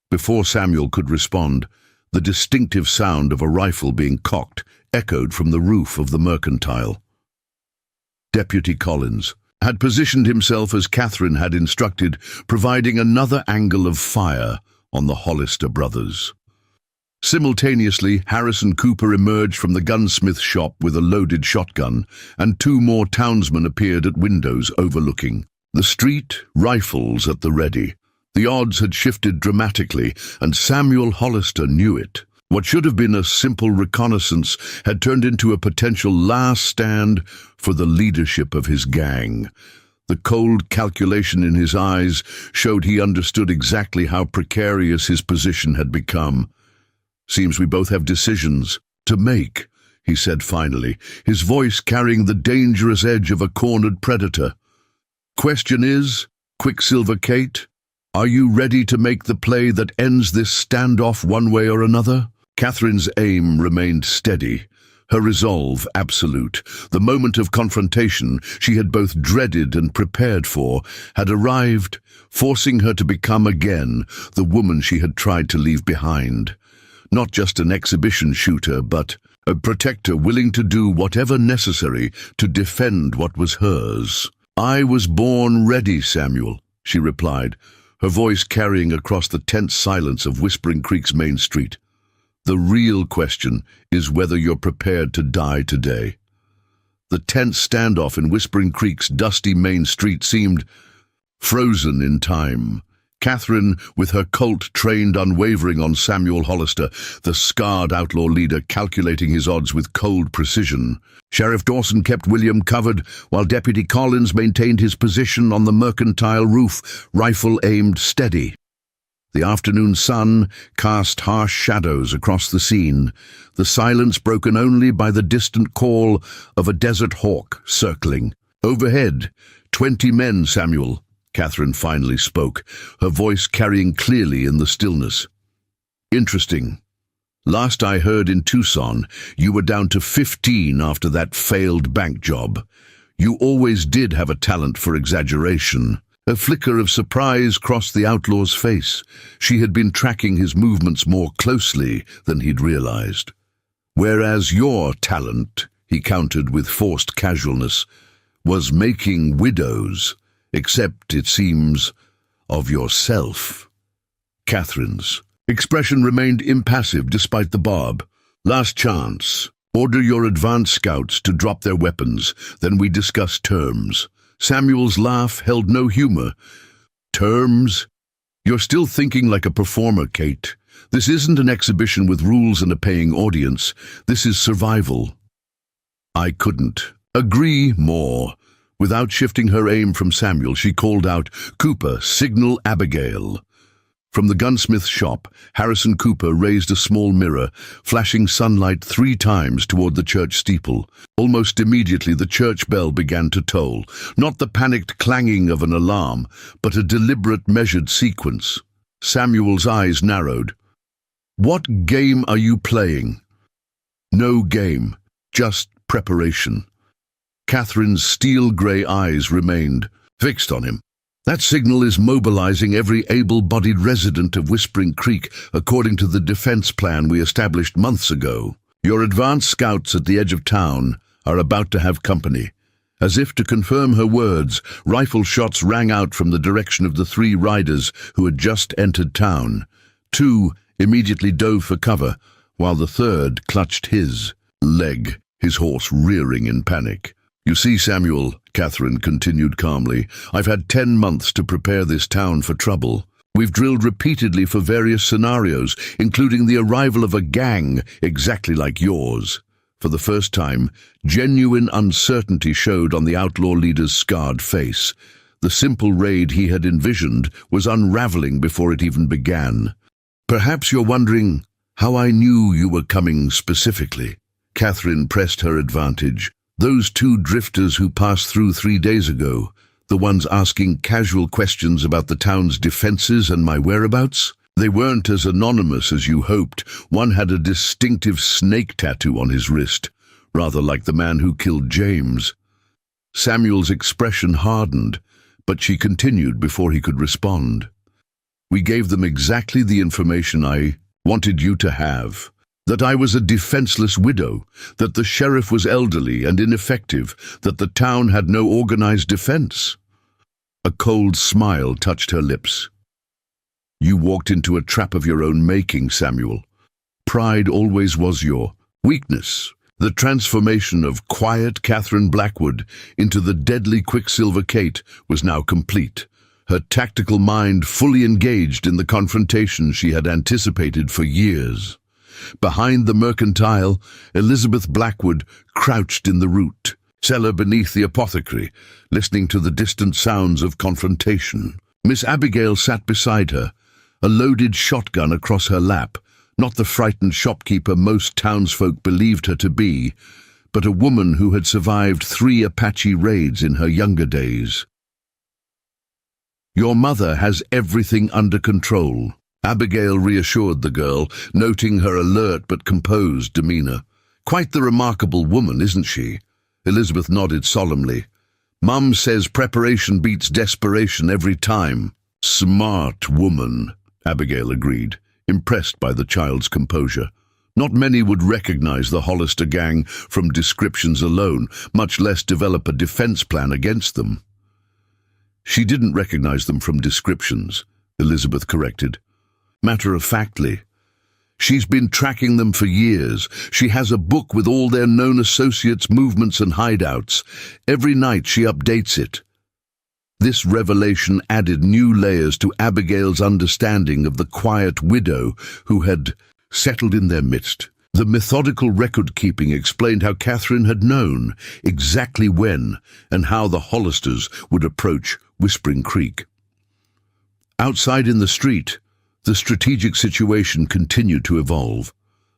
Before Samuel could respond, the distinctive sound of a rifle being cocked echoed from the roof of the Mercantile. Deputy Collins had positioned himself as Catherine had instructed, providing another angle of fire on the Hollister brothers. Simultaneously, Harass and Cooper emerged from the gunsmith shop with a loaded shotgun, and two more townsmen appeared at windows overlooking the street, rifles at the ready. The odds had shifted dramatically, and Samuel Hollister knew it. What should have been a simple reconnaissance had turned into a potential last stand for the leadership of his gang. The cold calculation in his eyes showed he understood exactly how precarious his position had become. "Seems we both have decisions to make," he said finally, his voice carrying the dangerous edge of a cornered predator. "Question is, Quicksilver Kate, are you ready to make the play that ends this standoff one way or another?" Catherine's aim remained steady, her resolve absolute. The moment of confrontation she had both dreaded and prepared for had arrived, forcing her to become again the woman she had tried to leave behind. Not just an exhibition shooter, but a protector willing to do whatever necessary to defend what was hers. "I was born ready, Samuel," she replied, her voice carrying across the tense silence of Whispering Creek's main street. "The real question is whether you're prepared to die today." The tense standoff in Whispering Creek's dusty main street seemed frozen in time. Catherine, with her Colt trained unwavering on Samuel Hollister, the scarred outlaw leader calculating his odds with cold precision. Sheriff Dawson kept William covered, while Deputy Collins maintained his position on the Mercantile roof, rifle aimed steady. The afternoon sun cast harsh shadows across the scene, the silence broken only by the distant call of a desert hawk circling. "Overhead, 20 men, Samuel," Catherine finally spoke, her voice carrying clearly in the stillness. "Interesting. Last I heard in Tucson, you were down to 15 after that failed bank job. You always did have a talent for exaggeration." A flicker of surprise crossed the outlaw's face. She had been tracking his movements more closely than he'd realized. "Whereas your talent," he countered with forced casualness, "was making widows, except, it seems, of yourself." Catherine's expression remained impassive despite the barb. "Last chance. Order your advance scouts to drop their weapons, then we discuss terms." Samuel's laugh held no humor. "Terms? You're still thinking like a performer, Kate. This isn't an exhibition with rules and a paying audience. This is survival." I couldn't agree more. Without shifting her aim from Samuel, she called out, "Cooper, signal Abigail." From the gunsmith shop, Harrison Cooper raised a small mirror, flashing sunlight 3 times toward the church steeple. Almost immediately the church bell began to toll, not the panicked clanging of an alarm, but a deliberate, measured sequence. Samuel's eyes narrowed. "What game are you playing?" "No game, just preparation." Catherine's steel-grey eyes remained fixed on him. "That signal is mobilizing every able-bodied resident of Whispering Creek according to the defense plan we established months ago. Your advance scouts at the edge of town are about to have company." As if to confirm her words, rifle shots rang out from the direction of the 3 riders who had just entered town. 2 immediately dove for cover, while the 3rd clutched his leg, his horse rearing in panic. "You see, Samuel," Catherine continued calmly, "I've had 10 months to prepare this town for trouble. We've drilled repeatedly for various scenarios, including the arrival of a gang exactly like yours." For the first time, genuine uncertainty showed on the outlaw leader's scarred face. The simple raid he had envisioned was unraveling before it even began. "Perhaps you're wondering how I knew you were coming specifically." Catherine pressed her advantage. Those two drifters who passed through 3 days ago, the ones asking casual questions about the town's defenses and my whereabouts? They weren't as anonymous as you hoped. One had a distinctive snake tattoo on his wrist, rather like the man who killed James. Samuel's expression hardened, but she continued before he could respond. We gave them exactly the information I wanted you to have. That I was a defenseless widow, that the sheriff was elderly and ineffective, that the town had no organized defense. A cold smile touched her lips. You walked into a trap of your own making, Samuel. Pride always was your weakness. The transformation of quiet Catherine Blackwood into the deadly Quicksilver Kate was now complete, her tactical mind fully engaged in the confrontation she had anticipated for years. Behind the mercantile, Elizabeth Blackwood crouched in the root cellar beneath the apothecary, listening to the distant sounds of confrontation. Miss Abigail sat beside her, a loaded shotgun across her lap, not the frightened shopkeeper most townsfolk believed her to be, but a woman who had survived 3 Apache raids in her younger days. Your mother has everything under control, Abigail reassured the girl, noting her alert but composed demeanor. Quite the remarkable woman, isn't she? Elizabeth nodded solemnly. Mum says preparation beats desperation every time. Smart woman, Abigail agreed, impressed by the child's composure. Not many would recognize the Hollister gang from descriptions alone, much less develop a defense plan against them. She didn't recognize them from descriptions, Elizabeth corrected. Matter-of-factly. She's been tracking them for years. She has a book with all their known associates' movements and hideouts. Every night she updates it. This revelation added new layers to Abigail's understanding of the quiet widow who had settled in their midst. The methodical record-keeping explained how Catherine had known exactly when and how the Hollisters would approach Whispering Creek. Outside in the street, the strategic situation continued to evolve.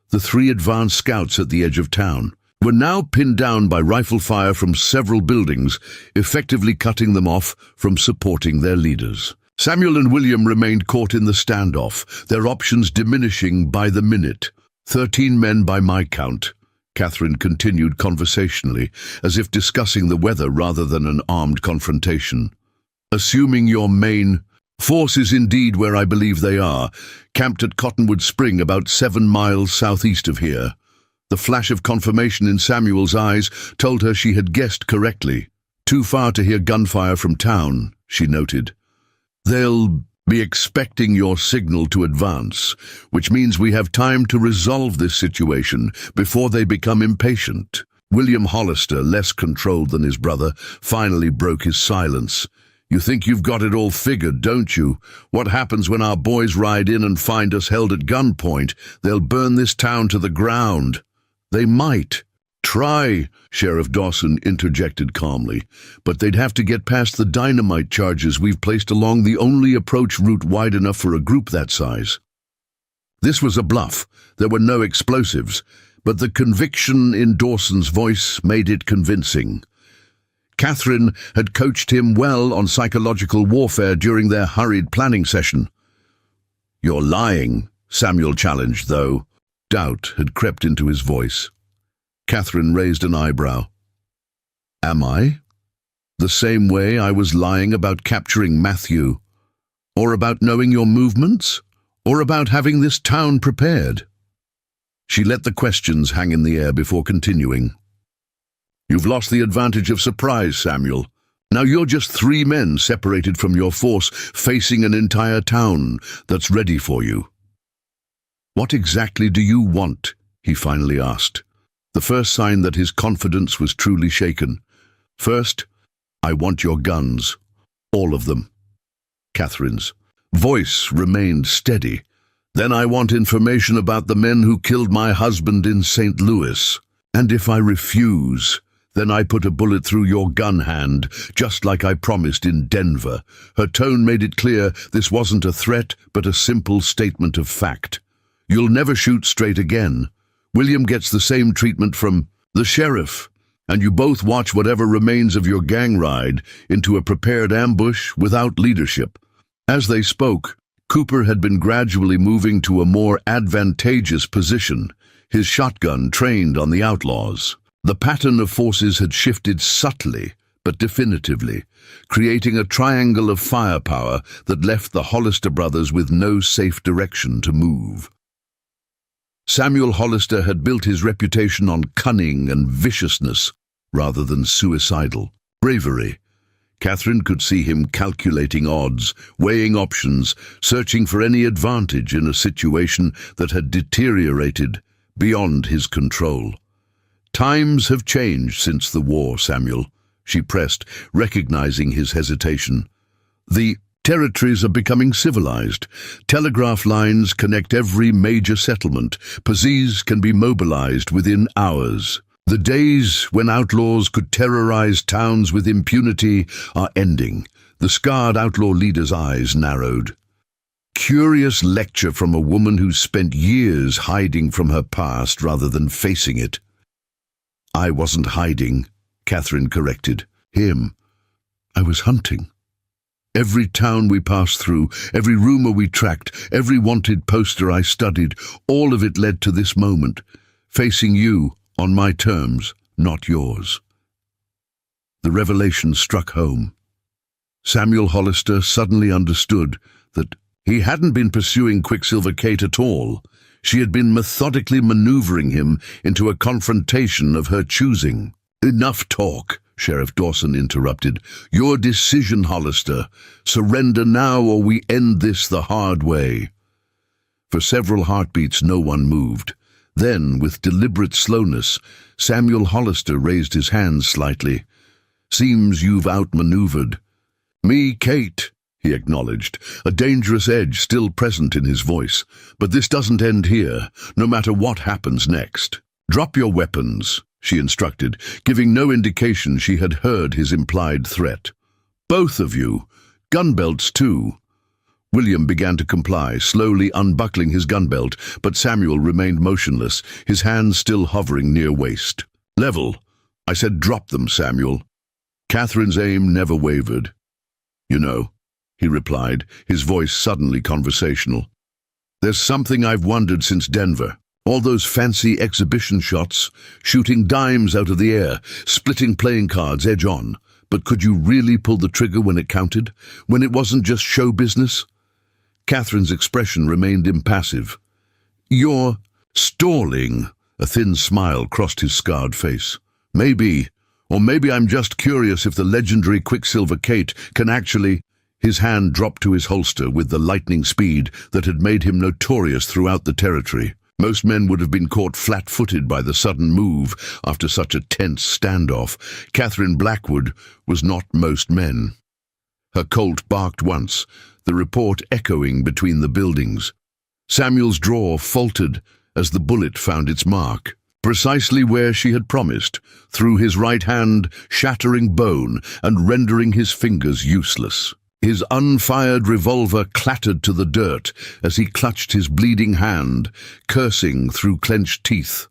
The 3 advanced scouts at the edge of town were now pinned down by rifle fire from several buildings, effectively cutting them off from supporting their leaders. Samuel and William remained caught in the standoff, their options diminishing by the minute. 13 men by my count, Catherine continued conversationally, as if discussing the weather rather than an armed confrontation. Assuming your main force is indeed where I believe they are, camped at Cottonwood Spring about 7 miles southeast of here. The flash of confirmation in Samuel's eyes told her she had guessed correctly. Too far to hear gunfire from town, she noted. They'll be expecting your signal to advance, which means we have time to resolve this situation before they become impatient. William Hollister, less controlled than his brother, finally broke his silence. You think you've got it all figured, don't you? What happens when our boys ride in and find us held at gunpoint? They'll burn this town to the ground. They might. Try, Sheriff Dawson interjected calmly, but they'd have to get past the dynamite charges we've placed along the only approach route wide enough for a group that size. This was a bluff. There were no explosives, but the conviction in Dawson's voice made it convincing. Catherine had coached him well on psychological warfare during their hurried planning session. You're lying, Samuel challenged, though. Doubt had crept into his voice. Catherine raised an eyebrow. Am I? The same way I was lying about capturing Matthew, or about knowing your movements, or about having this town prepared? She let the questions hang in the air before continuing. You've lost the advantage of surprise, Samuel. Now you're just 3 men separated from your force, facing an entire town that's ready for you. What exactly do you want? He finally asked, the first sign that his confidence was truly shaken. First, I want your guns. All of them. Catherine's voice remained steady. Then I want information about the men who killed my husband in St. Louis. And if I refuse, then I put a bullet through your gun hand, just like I promised in Denver. Her tone made it clear this wasn't a threat, but a simple statement of fact. You'll never shoot straight again. William gets the same treatment from the sheriff. and you both watch whatever remains of your gang ride into a prepared ambush without leadership." As they spoke, Cooper had been gradually moving to a more advantageous position, his shotgun trained on the Outlaws. The pattern of forces had shifted subtly, but definitively, creating a triangle of firepower that left the Hollister brothers with no safe direction to move. Samuel Hollister had built his reputation on cunning and viciousness rather than suicidal bravery. Catherine could see him calculating odds, weighing options, searching for any advantage in a situation that had deteriorated beyond his control. "Times have changed since the war, Samuel," she pressed, recognizing his hesitation. "The territories are becoming civilized. Telegraph lines connect every major settlement. Pazis can be mobilized within hours. The days when outlaws could terrorize towns with impunity are ending." The scarred outlaw leader's eyes narrowed. Curious lecture from a woman who spent years hiding from her past rather than facing it. "I wasn't hiding," Catherine corrected him. "I was hunting. Every town we passed through, every rumor we tracked, every wanted poster I studied, all of it led to this moment, facing you on my terms, not yours." The revelation struck home. Samuel Hollister suddenly understood that he hadn't been pursuing Quicksilver Kate at all. She had been methodically maneuvering him into a confrontation of her choosing. "Enough talk," Sheriff Dawson interrupted. "Your decision, Hollister. Surrender now or we end this the hard way." For several heartbeats no one moved. Then, with deliberate slowness, Samuel Hollister raised his hands slightly. "Seems you've outmaneuvered." "Me, Kate," he acknowledged, a dangerous edge still present in his voice. "But this doesn't end here, no matter what happens next." "Drop your weapons," she instructed, giving no indication she had heard his implied threat. "Both of you. Gun belts, too." William began to comply, slowly unbuckling his gun belt, but Samuel remained motionless, his hands still hovering near waist. "Level. I said drop them, Samuel." Catherine's aim never wavered. "You know," he replied, his voice suddenly conversational, "there's something I've wondered since Denver. All those fancy exhibition shots, shooting dimes out of the air, splitting playing cards edge on. But could you really pull the trigger when it counted? When it wasn't just show business?" Catherine's expression remained impassive. "You're stalling." A thin smile crossed his scarred face. "Maybe. Or maybe I'm just curious if the legendary Quicksilver Kate can actually—" His hand dropped to his holster with the lightning speed that had made him notorious throughout the territory. Most men would have been caught flat-footed by the sudden move after such a tense standoff. Catherine Blackwood was not most men. Her Colt barked once, the report echoing between the buildings. Samuel's draw faltered as the bullet found its mark, precisely where she had promised, through his right hand, shattering bone and rendering his fingers useless. His unfired revolver clattered to the dirt as he clutched his bleeding hand, cursing through clenched teeth.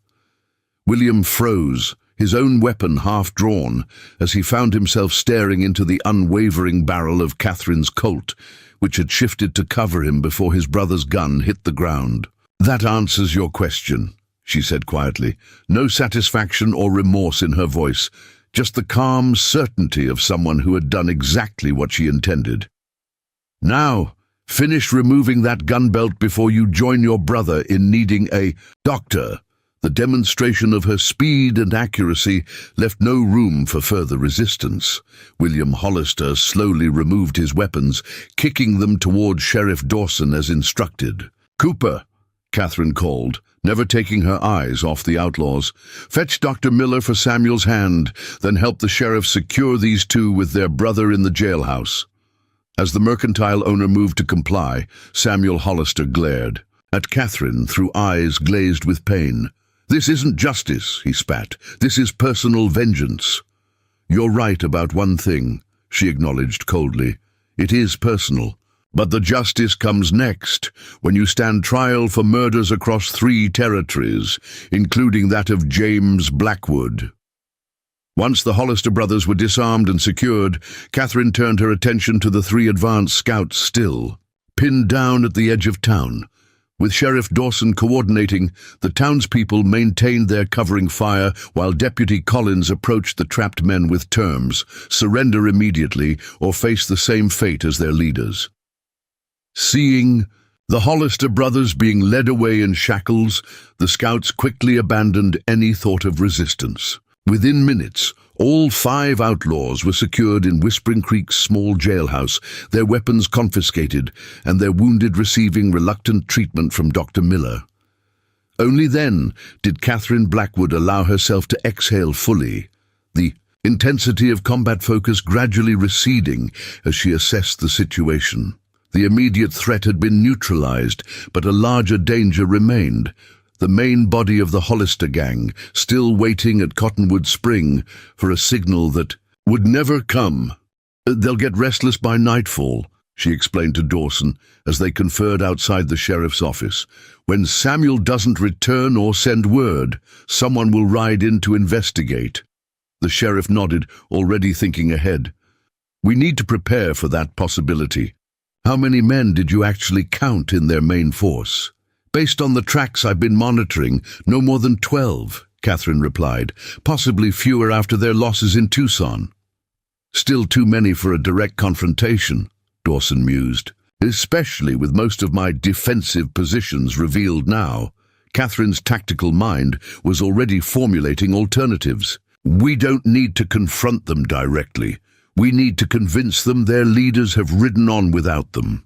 William froze, his own weapon half drawn, as he found himself staring into the unwavering barrel of Catherine's Colt, which had shifted to cover him before his brother's gun hit the ground. "That answers your question," she said quietly, no satisfaction or remorse in her voice, just the calm certainty of someone who had done exactly what she intended. "Now, finish removing that gun belt before you join your brother in needing a doctor." The demonstration of her speed and accuracy left no room for further resistance. William Hollister slowly removed his weapons, kicking them toward Sheriff Dawson as instructed. "Cooper," Catherine called, never taking her eyes off the outlaws. "Fetch Dr. Miller for Samuel's hand, then help the sheriff secure these two with their brother in the jailhouse." As the mercantile owner moved to comply, Samuel Hollister glared at Catherine through eyes glazed with pain. "This isn't justice," he spat. "This is personal vengeance." "You're right about one thing," she acknowledged coldly. "It is personal. But the justice comes next, when you stand trial for murders across 3 territories, including that of James Blackwood." Once the Hollister brothers were disarmed and secured, Catherine turned her attention to the 3 advanced scouts still, pinned down at the edge of town. With Sheriff Dawson coordinating, the townspeople maintained their covering fire while Deputy Collins approached the trapped men with terms: surrender immediately or face the same fate as their leaders. Seeing the Hollister brothers being led away in shackles, the scouts quickly abandoned any thought of resistance. Within minutes, all 5 outlaws were secured in Whispering Creek's small jailhouse, their weapons confiscated, and their wounded receiving reluctant treatment from Dr. Miller. Only then did Catherine Blackwood allow herself to exhale fully, the intensity of combat focus gradually receding as she assessed the situation. The immediate threat had been neutralized, but a larger danger remained. The main body of the Hollister gang, still waiting at Cottonwood Spring for a signal that would never come. "They'll get restless by nightfall," she explained to Dawson as they conferred outside the sheriff's office. "When Samuel doesn't return or send word, someone will ride in to investigate." The sheriff nodded, already thinking ahead. "We need to prepare for that possibility. How many men did you actually count in their main force?" "Based on the tracks I've been monitoring, no more than 12, Catherine replied, "possibly fewer after their losses in Tucson." "Still too many for a direct confrontation," Dawson mused, "especially with most of my defensive positions revealed now." Catherine's tactical mind was already formulating alternatives. "We don't need to confront them directly. We need to convince them their leaders have ridden on without them."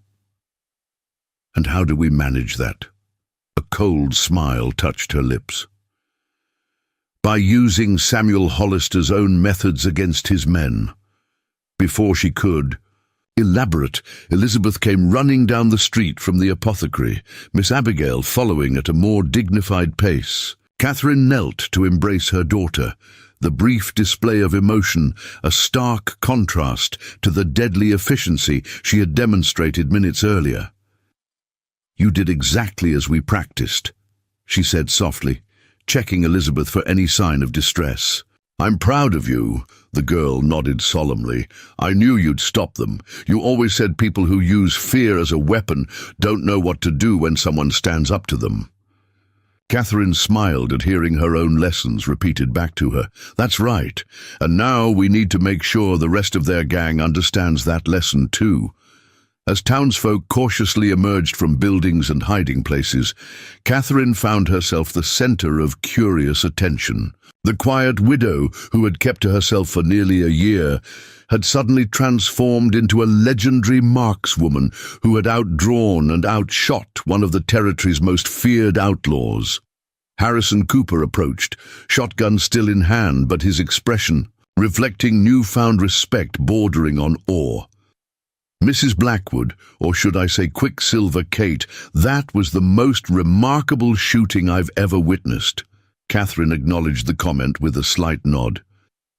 "And how do we manage that?" A cold smile touched her lips. "By using Samuel Hollister's own methods against his men." Before she could elaborate, Elizabeth came running down the street from the apothecary, Miss Abigail following at a more dignified pace. Catherine knelt to embrace her daughter, the brief display of emotion a stark contrast to the deadly efficiency she had demonstrated minutes earlier. "You did exactly as we practiced," she said softly, checking Elizabeth for any sign of distress. "I'm proud of you," the girl nodded solemnly. "I knew you'd stop them. You always said people who use fear as a weapon don't know what to do when someone stands up to them." Catherine smiled at hearing her own lessons repeated back to her. "That's right, and now we need to make sure the rest of their gang understands that lesson too." As townsfolk cautiously emerged from buildings and hiding places, Catherine found herself the center of curious attention. The quiet widow, who had kept to herself for nearly a year, had suddenly transformed into a legendary markswoman who had outdrawn and outshot one of the territory's most feared outlaws. Harrison Cooper approached, shotgun still in hand, but his expression reflecting newfound respect bordering on awe. "Mrs. Blackwood, or should I say Quicksilver Kate, that was the most remarkable shooting I've ever witnessed." Catherine acknowledged the comment with a slight nod.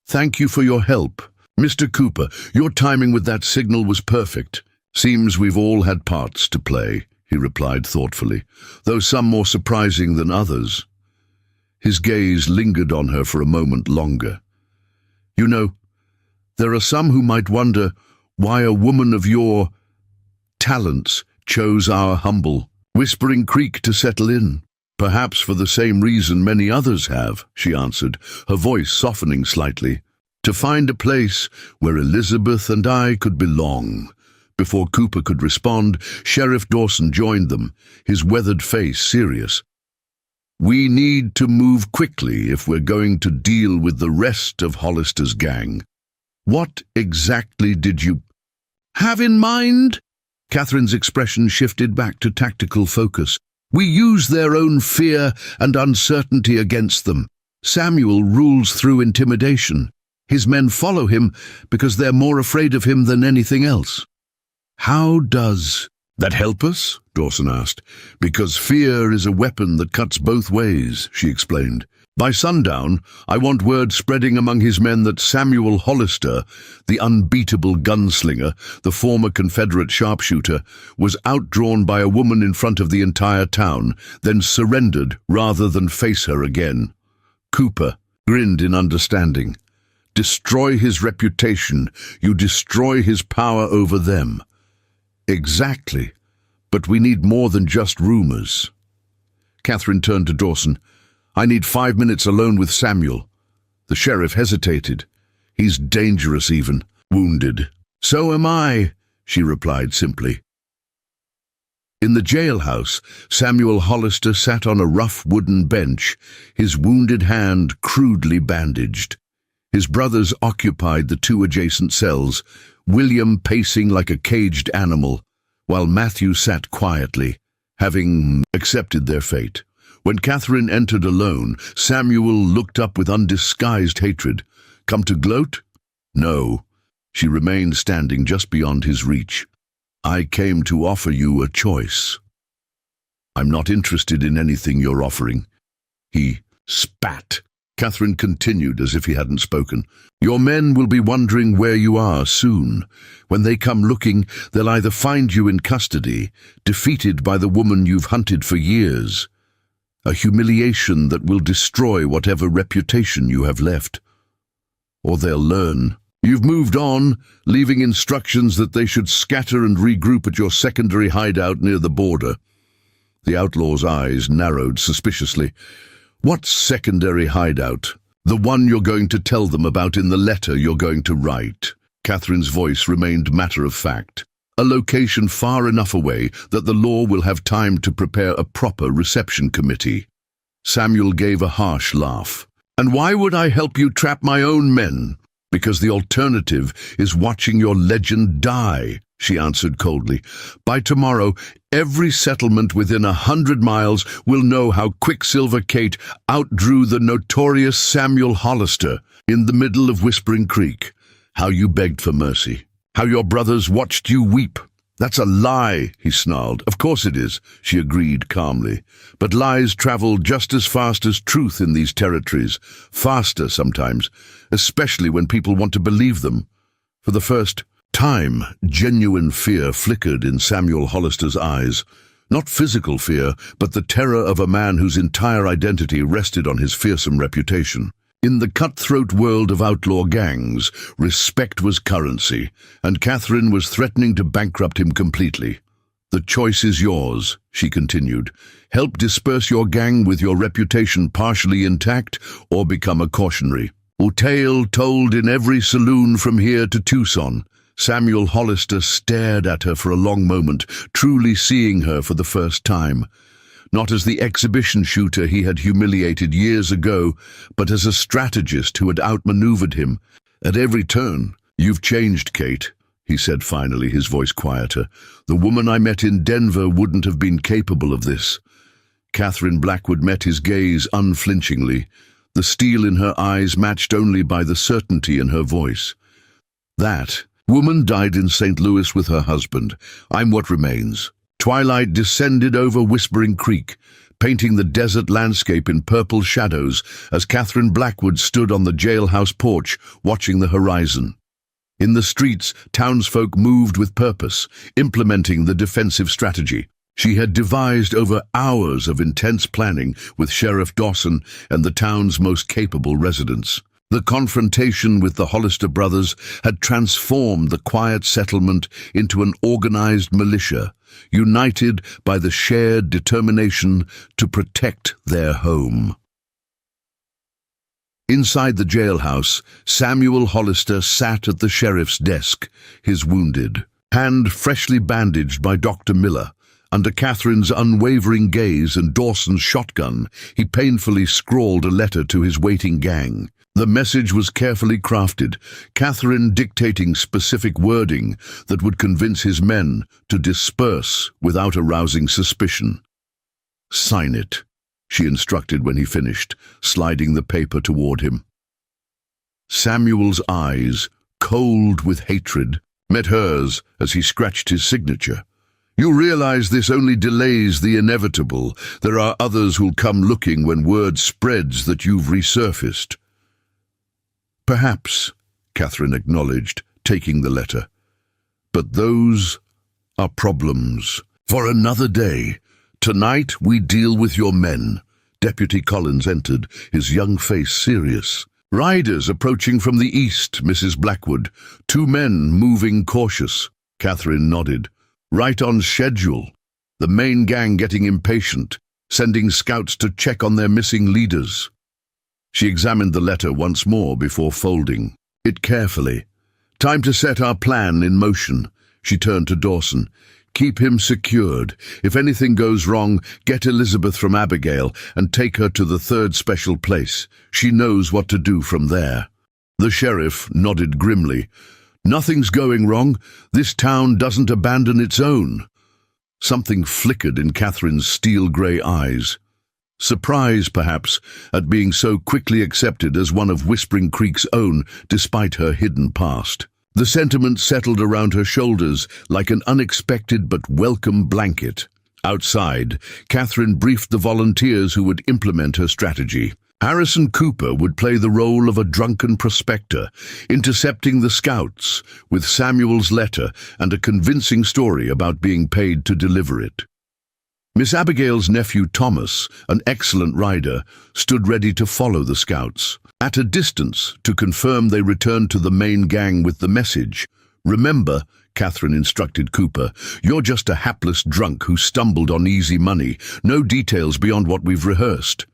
"Thank you for your help. Mr. Cooper, your timing with that signal was perfect. Seems we've all had parts to play," he replied thoughtfully, "though some more surprising than others." His gaze lingered on her for a moment longer. "You know, there are some who might wonder why a woman of your talents chose our humble Whispering Creek to settle in. Perhaps for the same reason many others have," she answered, her voice softening slightly. "To find a place where Elizabeth and I could belong." Before Cooper could respond, Sheriff Dawson joined them, his weathered face serious. "We need to move quickly if we're going to deal with the rest of Hollister's gang. What exactly did you have in mind?" Catherine's expression shifted back to tactical focus. "We use their own fear and uncertainty against them. Samuel rules through intimidation. His men follow him because they're more afraid of him than anything else." "How does that help us?" Dawson asked. "Because fear is a weapon that cuts both ways," she explained. "By sundown, I want word spreading among his men that Samuel Hollister, the unbeatable gunslinger, the former Confederate sharpshooter, was outdrawn by a woman in front of the entire town, then surrendered rather than face her again." Cooper grinned in understanding. destroy his reputation, you destroy his power over them. Exactly. But we need more than just rumors. Catherine turned to Dawson. I need 5 minutes alone with Samuel. The sheriff hesitated. He's dangerous even, wounded. So am I, she replied simply. In the jailhouse, Samuel Hollister sat on a rough wooden bench, his wounded hand crudely bandaged. His brothers occupied the 2 adjacent cells, William pacing like a caged animal, while Matthew sat quietly, having accepted their fate. When Catherine entered alone, Samuel looked up with undisguised hatred. Come to gloat? No. She remained standing just beyond his reach. I came to offer you a choice. I'm not interested in anything you're offering. He spat. Catherine continued as if he hadn't spoken. Your men will be wondering where you are soon. When they come looking, they'll either find you in custody, defeated by the woman you've hunted for years. A humiliation that will destroy whatever reputation you have left. Or they'll learn. You've moved on, leaving instructions that they should scatter and regroup at your secondary hideout near the border. The outlaw's eyes narrowed suspiciously. What secondary hideout? The one you're going to tell them about in the letter you're going to write. Catherine's voice remained matter-of-fact. A location far enough away that the law will have time to prepare a proper reception committee. Samuel gave a harsh laugh. And why would I help you trap my own men? Because the alternative is watching your legend die, she answered coldly. By tomorrow, every settlement within 100 miles will know how Quicksilver Kate outdrew the notorious Samuel Hollister in the middle of Whispering Creek. How you begged for mercy. How your brothers watched you weep. That's a lie, he snarled. Of course it is, she agreed calmly. But lies travel just as fast as truth in these territories. Faster sometimes, especially when people want to believe them. For the first time, genuine fear flickered in Samuel Hollister's eyes. Not physical fear, but the terror of a man whose entire identity rested on his fearsome reputation. In the cutthroat world of outlaw gangs, respect was currency, and Catherine was threatening to bankrupt him completely. The choice is yours, she continued. Help disperse your gang with your reputation partially intact, or become a cautionary. A tale told in every saloon from here to Tucson. Samuel Hollister stared at her for a long moment, truly seeing her for the first time. Not as the exhibition shooter he had humiliated years ago, but as a strategist who had outmaneuvered him. At every turn, you've changed, Kate, he said finally, his voice quieter. The woman I met in Denver wouldn't have been capable of this. Catherine Blackwood met his gaze unflinchingly, the steel in her eyes matched only by the certainty in her voice. That woman died in St. Louis with her husband. I'm what remains. Twilight descended over Whispering Creek, painting the desert landscape in purple shadows as Catherine Blackwood stood on the jailhouse porch, watching the horizon. In the streets, townsfolk moved with purpose, implementing the defensive strategy. She had devised over hours of intense planning with Sheriff Dawson and the town's most capable residents. The confrontation with the Hollister brothers had transformed the quiet settlement into an organized militia, united by the shared determination to protect their home. Inside the jailhouse, Samuel Hollister sat at the sheriff's desk, his wounded hand freshly bandaged by Dr. Miller. Under Catherine's unwavering gaze and Dawson's shotgun, he painfully scrawled a letter to his waiting gang. The message was carefully crafted, Catherine dictating specific wording that would convince his men to disperse without arousing suspicion. Sign it, she instructed when he finished, sliding the paper toward him. Samuel's eyes, cold with hatred, met hers as he scratched his signature. You realize this only delays the inevitable. There are others who'll come looking when word spreads that you've resurfaced. Perhaps, Catherine acknowledged, taking the letter. But those are problems for another day. Tonight we deal with your men. Deputy Collins entered, his young face serious. Riders approaching from the east, Mrs. Blackwood. 2 men moving cautious. Catherine nodded. Right on schedule. The main gang getting impatient, sending scouts to check on their missing leaders. She examined the letter once more before folding it carefully. Time to set our plan in motion. She turned to Dawson. Keep him secured. If anything goes wrong, get Elizabeth from Abigail and take her to the 3rd special place. She knows what to do from there. The sheriff nodded grimly. Nothing's going wrong. This town doesn't abandon its own. Something flickered in Catherine's steel-grey eyes. Surprise, perhaps, at being so quickly accepted as one of Whispering Creek's own, despite her hidden past. The sentiment settled around her shoulders like an unexpected but welcome blanket. Outside, Catherine briefed the volunteers who would implement her strategy. Harrison Cooper would play the role of a drunken prospector, intercepting the scouts with Samuel's letter and a convincing story about being paid to deliver it. Miss Abigail's nephew Thomas, an excellent rider, stood ready to follow the scouts. At a distance, to confirm they returned to the main gang with the message. Remember, Catherine instructed Cooper, you're just a hapless drunk who stumbled on easy money. No details beyond what we've rehearsed.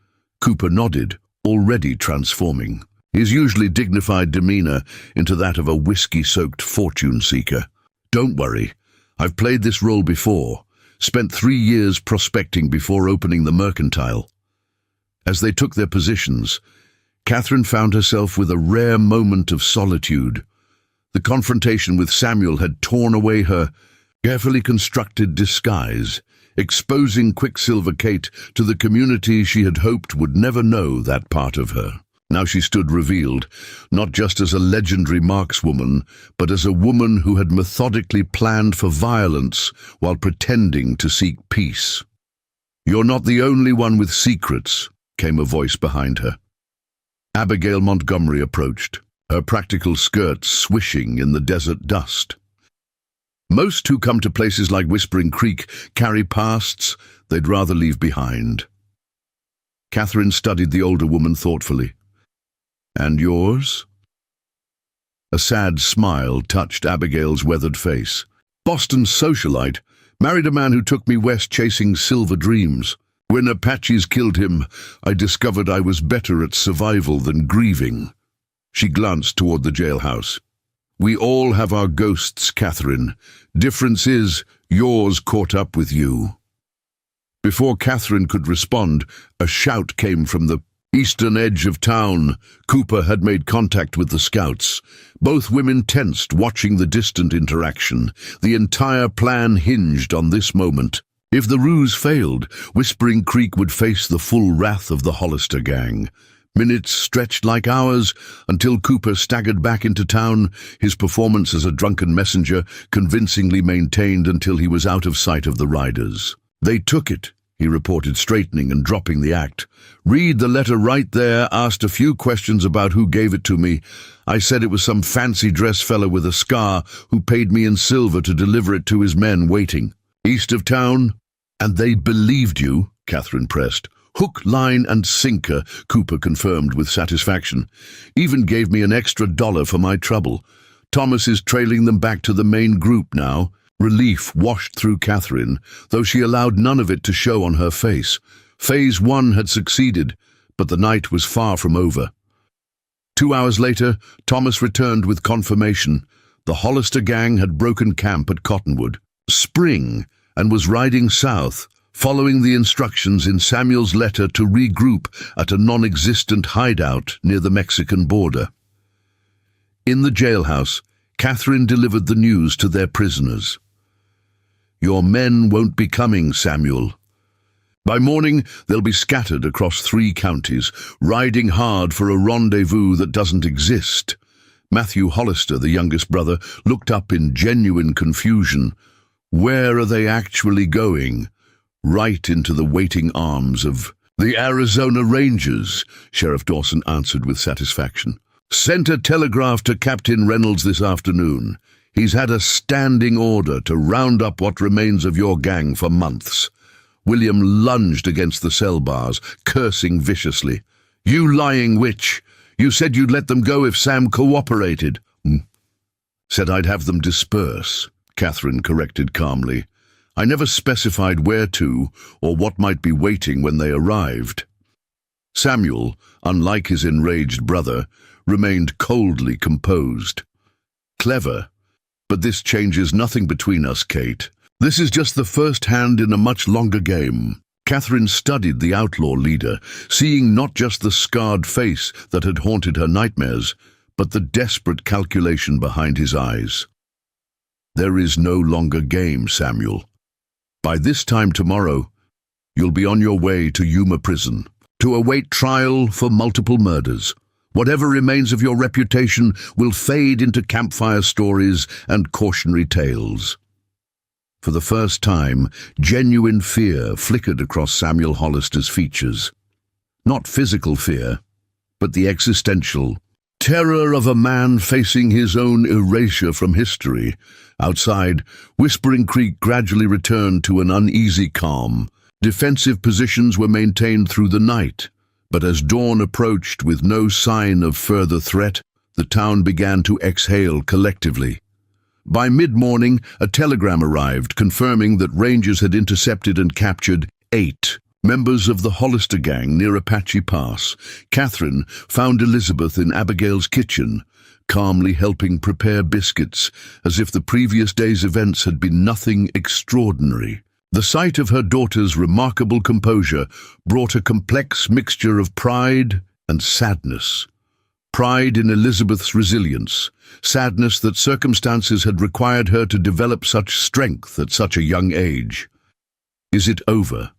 Cooper nodded, already transforming his usually dignified demeanor into that of a whiskey-soaked fortune-seeker. Don't worry, I've played this role before. Spent 3 years prospecting before opening the mercantile. As they took their positions, Catherine found herself with a rare moment of solitude. The confrontation with Samuel had torn away her carefully constructed disguise, exposing Quicksilver Kate to the community she had hoped would never know that part of her. Now she stood revealed, not just as a legendary markswoman, but as a woman who had methodically planned for violence while pretending to seek peace. You're not the only one with secrets, came a voice behind her. Abigail Montgomery approached, her practical skirt swishing in the desert dust. Most who come to places like Whispering Creek carry pasts they'd rather leave behind. Catherine studied the older woman thoughtfully. And yours? A sad smile touched Abigail's weathered face. Boston socialite, married a man who took me west chasing silver dreams. When Apaches killed him, I discovered I was better at survival than grieving. She glanced toward the jailhouse. We all have our ghosts, Catherine. Difference is, yours caught up with you. Before Catherine could respond, a shout came from the eastern edge of town. Cooper had made contact with the scouts. Both women tensed, watching the distant interaction. The entire plan hinged on this moment. If the ruse failed, Whispering Creek would face the full wrath of the Hollister gang. Minutes stretched like hours until Cooper staggered back into town, his performance as a drunken messenger convincingly maintained until he was out of sight of the riders. They took it, he reported, straightening and dropping the act. Read the letter right there, asked a few questions about who gave it to me. I said it was some fancy dress fellow with a scar who paid me in silver to deliver it to his men waiting. East of town? And they believed you, Catherine pressed. Hook, line, and sinker, Cooper confirmed with satisfaction. Even gave me an extra $1 for my trouble. Thomas is trailing them back to the main group now. Relief washed through Catherine, though she allowed none of it to show on her face. Phase 1 had succeeded, but the night was far from over. 2 hours later, Thomas returned with confirmation. The Hollister gang had broken camp at Cottonwood Spring and was riding south, following the instructions in Samuel's letter to regroup at a non-existent hideout near the Mexican border. In the jailhouse, Catherine delivered the news to their prisoners. Your men won't be coming, Samuel. By morning, they'll be scattered across 3 counties, riding hard for a rendezvous that doesn't exist. Matthew Hollister, the youngest brother, looked up in genuine confusion. Where are they actually going? Right into the waiting arms of the Arizona Rangers, Sheriff Dawson answered with satisfaction. Sent a telegraph to Captain Reynolds this afternoon. He's had a standing order to round up what remains of your gang for months. William lunged against the cell bars, cursing viciously. You lying witch! You said you'd let them go if Sam cooperated. Said I'd have them disperse, Catherine corrected calmly. I never specified where to or what might be waiting when they arrived. Samuel, unlike his enraged brother, remained coldly composed. Clever, but this changes nothing between us, Kate. This is just the first hand in a much longer game. Catherine studied the outlaw leader, seeing not just the scarred face that had haunted her nightmares, but the desperate calculation behind his eyes. There is no longer game, Samuel. By this time tomorrow, you'll be on your way to Yuma Prison, to await trial for multiple murders. Whatever remains of your reputation will fade into campfire stories and cautionary tales. For the first time, genuine fear flickered across Samuel Hollister's features. Not physical fear, but the existential terror of a man facing his own erasure from history. Outside, Whispering Creek gradually returned to an uneasy calm. Defensive positions were maintained through the night, but as dawn approached with no sign of further threat, the town began to exhale collectively. By mid-morning, a telegram arrived confirming that Rangers had intercepted and captured 8 members of the Hollister gang near Apache Pass. Catherine found Elizabeth in Abigail's kitchen, calmly helping prepare biscuits, as if the previous day's events had been nothing extraordinary. The sight of her daughter's remarkable composure brought a complex mixture of pride and sadness. Pride in Elizabeth's resilience, sadness that circumstances had required her to develop such strength at such a young age. Is it over?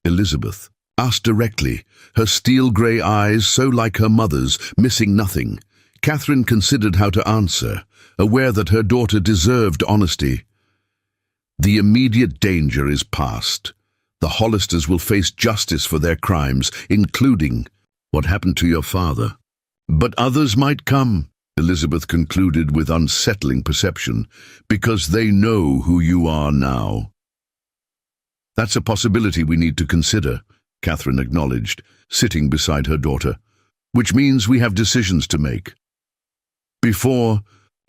Elizabeth asked directly, her steel-grey eyes so like her mother's, missing nothing. Catherine considered how to answer, aware that her daughter deserved honesty. The immediate danger is past. The Hollisters will face justice for their crimes, including what happened to your father. But others might come, Elizabeth concluded with unsettling perception, because they know who you are now. That's a possibility we need to consider, Catherine acknowledged, sitting beside her daughter, which means we have decisions to make. Before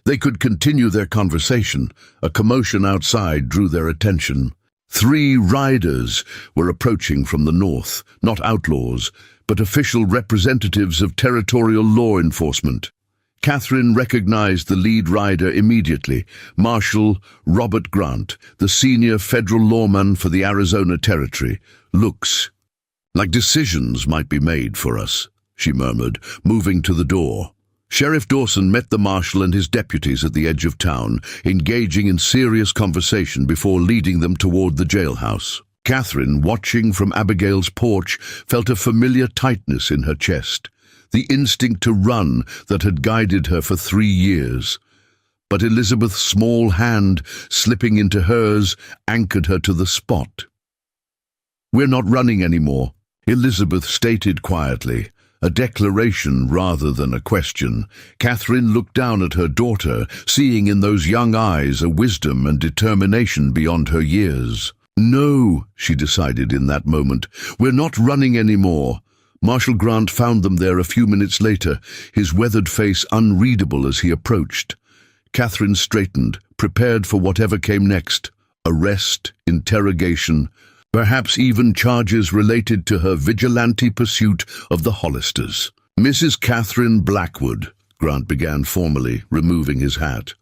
they could continue their conversation, a commotion outside drew their attention. 3 riders were approaching from the north, not outlaws, but official representatives of territorial law enforcement. Catherine recognized the lead rider immediately, Marshal Robert Grant, the senior federal lawman for the Arizona Territory. Looks like decisions might be made for us, she murmured, moving to the door. Sheriff Dawson met the marshal and his deputies at the edge of town, engaging in serious conversation before leading them toward the jailhouse. Catherine, watching from Abigail's porch, felt a familiar tightness in her chest, the instinct to run that had guided her for 3 years. But Elizabeth's small hand, slipping into hers, anchored her to the spot. "We're not running anymore," Elizabeth stated quietly, a declaration rather than a question. Catherine looked down at her daughter, seeing in those young eyes a wisdom and determination beyond her years. "No," she decided in that moment, "we're not running anymore." Marshal Grant found them there a few minutes later, his weathered face unreadable as he approached. Catherine straightened, prepared for whatever came next. Arrest, interrogation, perhaps even charges related to her vigilante pursuit of the Hollisters. "Mrs. Catherine Blackwood," Grant began formally, removing his hat.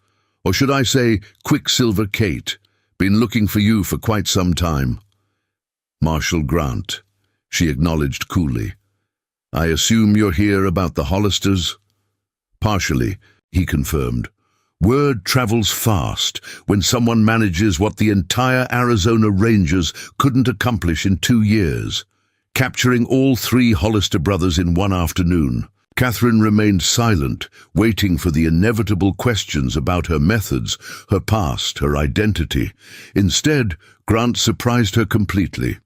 "Or should I say, Quicksilver Kate? Been looking for you for quite some time." "Marshal Grant," she acknowledged coolly. "I assume you're here about the Hollisters?" "Partially," he confirmed. "Word travels fast when someone manages what the entire Arizona Rangers couldn't accomplish in 2 years, capturing all 3 Hollister brothers in one afternoon." Catherine remained silent, waiting for the inevitable questions about her methods, her past, her identity. Instead, Grant surprised her completely.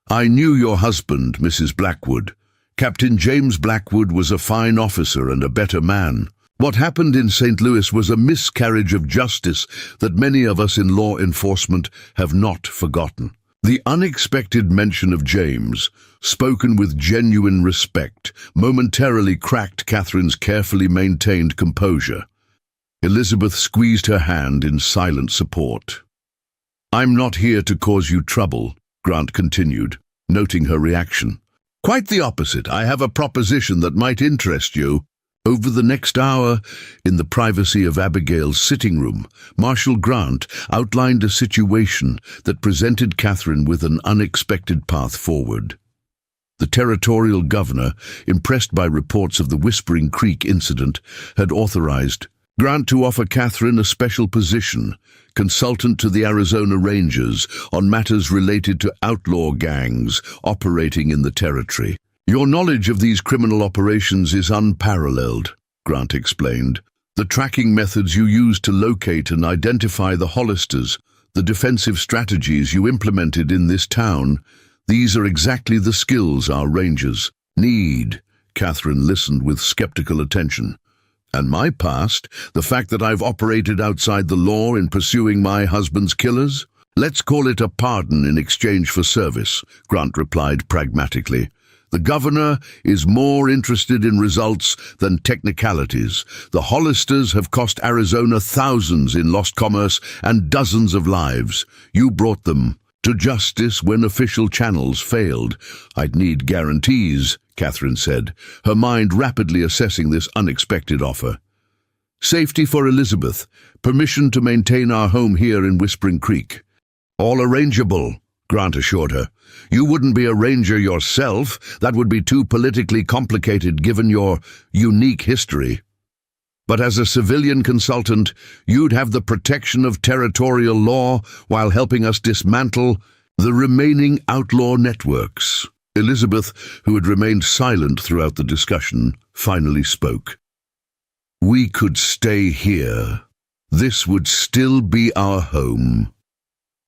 "I knew your husband, Mrs. Blackwood. Captain James Blackwood was a fine officer and a better man. What happened in St. Louis was a miscarriage of justice that many of us in law enforcement have not forgotten." The unexpected mention of James, spoken with genuine respect, momentarily cracked Catherine's carefully maintained composure. Elizabeth squeezed her hand in silent support. "I'm not here to cause you trouble," Grant continued, noting her reaction. "Quite the opposite. I have a proposition that might interest you." Over the next hour, in the privacy of Abigail's sitting room, Marshal Grant outlined a situation that presented Catherine with an unexpected path forward. The territorial governor, impressed by reports of the Whispering Creek incident, had authorized Grant to offer Catherine a special position, consultant to the Arizona Rangers, on matters related to outlaw gangs operating in the territory. "Your knowledge of these criminal operations is unparalleled," Grant explained. "The tracking methods you used to locate and identify the Hollisters, the defensive strategies you implemented in this town, these are exactly the skills our Rangers need." Catherine listened with skeptical attention. "And my past, the fact that I've operated outside the law in pursuing my husband's killers? Let's call it a pardon in exchange for service," Grant replied pragmatically. "The governor is more interested in results than technicalities. The Hollisters have cost Arizona thousands in lost commerce and dozens of lives. You brought them to justice when official channels failed. I'd need guarantees," Catherine said, her mind rapidly assessing this unexpected offer. "Safety for Elizabeth, permission to maintain our home here in Whispering Creek. All arrangeable," Grant assured her. "You wouldn't be a ranger yourself. That would be too politically complicated given your unique history. But as a civilian consultant, you'd have the protection of territorial law while helping us dismantle the remaining outlaw networks." Elizabeth, who had remained silent throughout the discussion, finally spoke. "We could stay here. This would still be our home."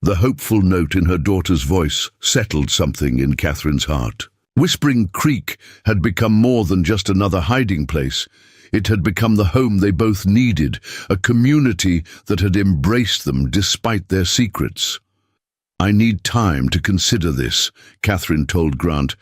The hopeful note in her daughter's voice settled something in Catherine's heart. Whispering Creek had become more than just another hiding place. It had become the home they both needed, a community that had embraced them despite their secrets. "I need time to consider this," Catherine told Grant,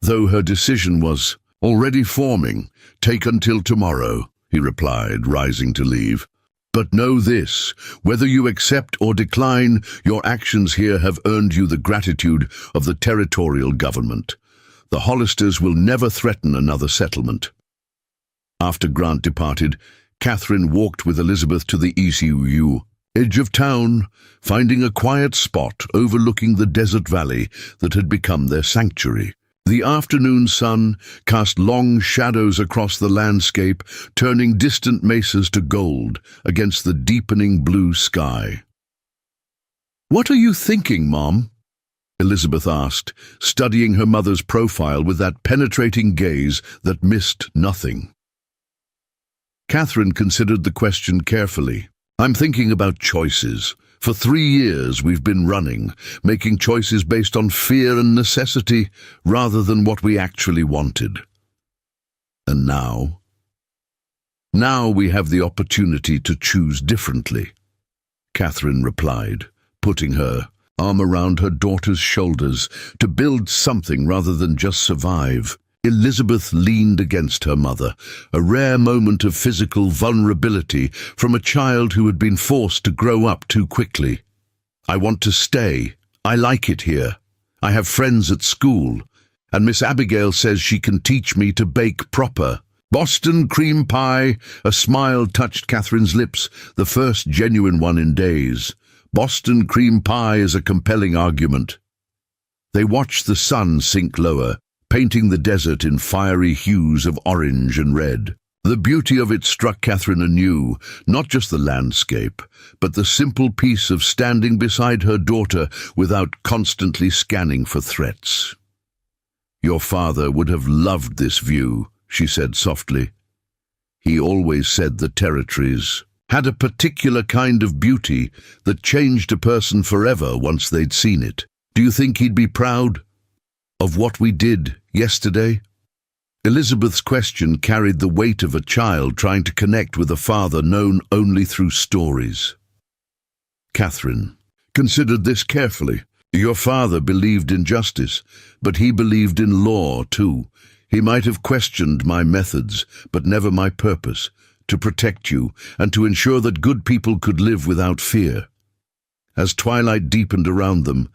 though her decision was already forming. "Take until tomorrow," he replied, rising to leave. "But know this, whether you accept or decline, your actions here have earned you the gratitude of the territorial government. The Hollisters will never threaten another settlement." After Grant departed, Catherine walked with Elizabeth to the ECU edge of town, finding a quiet spot overlooking the desert valley that had become their sanctuary. The afternoon sun cast long shadows across the landscape, turning distant mesas to gold against the deepening blue sky. "What are you thinking, Mom?" Elizabeth asked, studying her mother's profile with that penetrating gaze that missed nothing. Catherine considered the question carefully. "I'm thinking about choices. For 3 years we've been running, making choices based on fear and necessity rather than what we actually wanted. And now we have the opportunity to choose differently," Catherine replied, putting her arm around her daughter's shoulders to build something rather than just survive. Elizabeth leaned against her mother, a rare moment of physical vulnerability from a child who had been forced to grow up too quickly. "I want to stay. I like it here. I have friends at school, and Miss Abigail says she can teach me to bake proper Boston cream pie." A smile touched Catherine's lips, the first genuine one in days. Boston cream pie is a compelling argument. They watched the sun sink lower, painting the desert in fiery hues of orange and red. The beauty of it struck Catherine anew, not just the landscape, but the simple peace of standing beside her daughter without constantly scanning for threats. "Your father would have loved this view," she said softly. "He always said the territories had a particular kind of beauty that changed a person forever once they'd seen it. Do you think he'd be proud of what we did yesterday?" Elizabeth's question carried the weight of a child trying to connect with a father known only through stories. Catherine considered this carefully. Your father believed in justice, but he believed in law too. He might have questioned my methods, but never my purpose, to protect you and to ensure that good people could live without fear. As twilight deepened around them,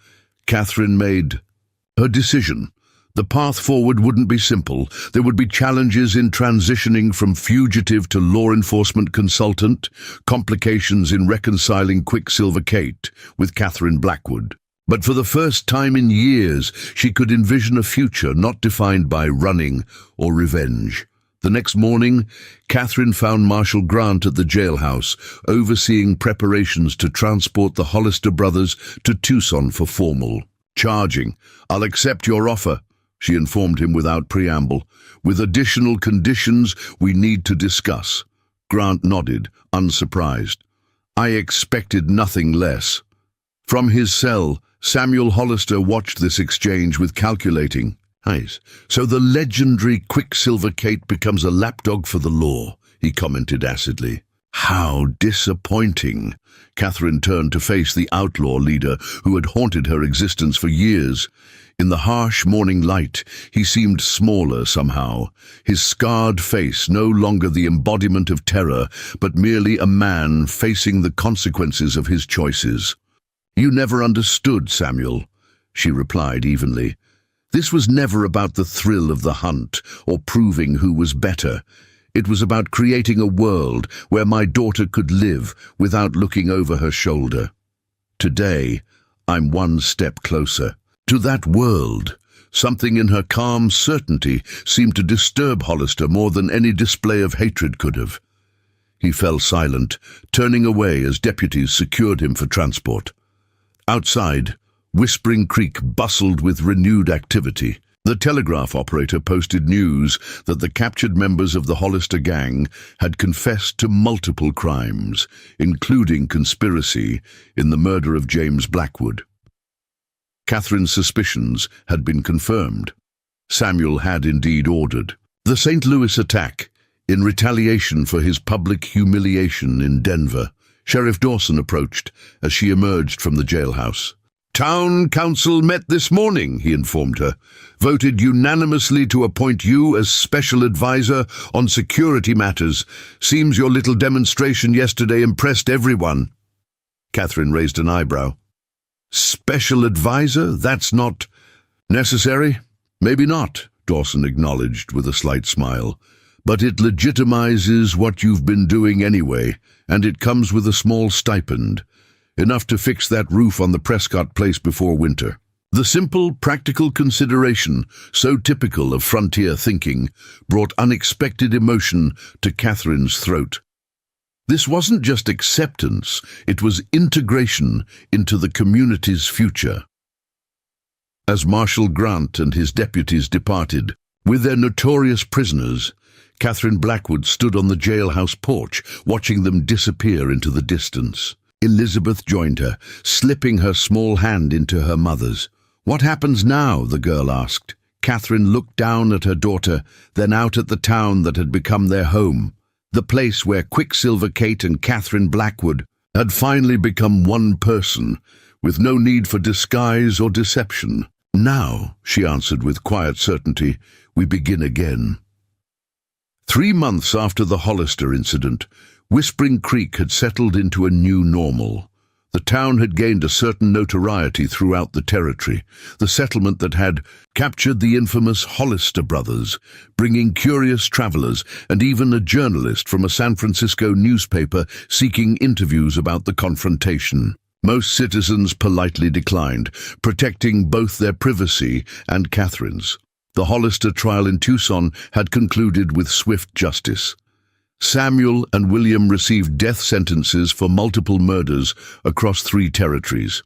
Catherine made her decision. The path forward wouldn't be simple. There would be challenges in transitioning from fugitive to law enforcement consultant, complications in reconciling Quicksilver Kate with Catherine Blackwood. But for the first time in years, she could envision a future not defined by running or revenge. The next morning, Catherine found Marshal Grant at the jailhouse, overseeing preparations to transport the Hollister brothers to Tucson for formal charging. "I'll accept your offer," she informed him without preamble, "with additional conditions we need to discuss." Grant nodded, unsurprised. "I expected nothing less." From his cell, Samuel Hollister watched this exchange with calculating eyes. "So the legendary Quicksilver Kate becomes a lapdog for the law," he commented acidly. "How disappointing." Catherine turned to face the outlaw leader who had haunted her existence for years. In the harsh morning light, he seemed smaller somehow, his scarred face no longer the embodiment of terror, but merely a man facing the consequences of his choices. "You never understood, Samuel," she replied evenly. "This was never about the thrill of the hunt or proving who was better. It was about creating a world where my daughter could live without looking over her shoulder. Today, I'm one step closer to that world." Something in her calm certainty seemed to disturb Hollister more than any display of hatred could have. He fell silent, turning away as deputies secured him for transport. Outside, Whispering Creek bustled with renewed activity. The telegraph operator posted news that the captured members of the Hollister gang had confessed to multiple crimes, including conspiracy in the murder of James Blackwood. Catherine's suspicions had been confirmed. Samuel had indeed ordered the St. Louis attack in retaliation for his public humiliation in Denver. Sheriff Dawson approached as she emerged from the jailhouse. "Town council met this morning," he informed her, "voted unanimously to appoint you as special advisor on security matters. Seems your little demonstration yesterday impressed everyone." Catherine raised an eyebrow. "Special advisor? That's not necessary?" "Maybe not," Dawson acknowledged with a slight smile. "But it legitimizes what you've been doing anyway, and it comes with a small stipend. Enough to fix that roof on the Prescott place before winter." The simple, practical consideration, so typical of frontier thinking, brought unexpected emotion to Catherine's throat. This wasn't just acceptance, it was integration into the community's future. As Marshal Grant and his deputies departed, with their notorious prisoners, Catherine Blackwood stood on the jailhouse porch, watching them disappear into the distance. Elizabeth joined her, slipping her small hand into her mother's. "What happens now?" the girl asked. Catherine looked down at her daughter, then out at the town that had become their home, the place where Quicksilver Kate and Catherine Blackwood had finally become one person, with no need for disguise or deception. "Now," she answered with quiet certainty, "we begin again." 3 months after the Hollister incident, Whispering Creek had settled into a new normal. The town had gained a certain notoriety throughout the territory, the settlement that had captured the infamous Hollister brothers, bringing curious travelers and even a journalist from a San Francisco newspaper seeking interviews about the confrontation. Most citizens politely declined, protecting both their privacy and Catherine's. The Hollister trial in Tucson had concluded with swift justice. Samuel and William received death sentences for multiple murders across 3 territories,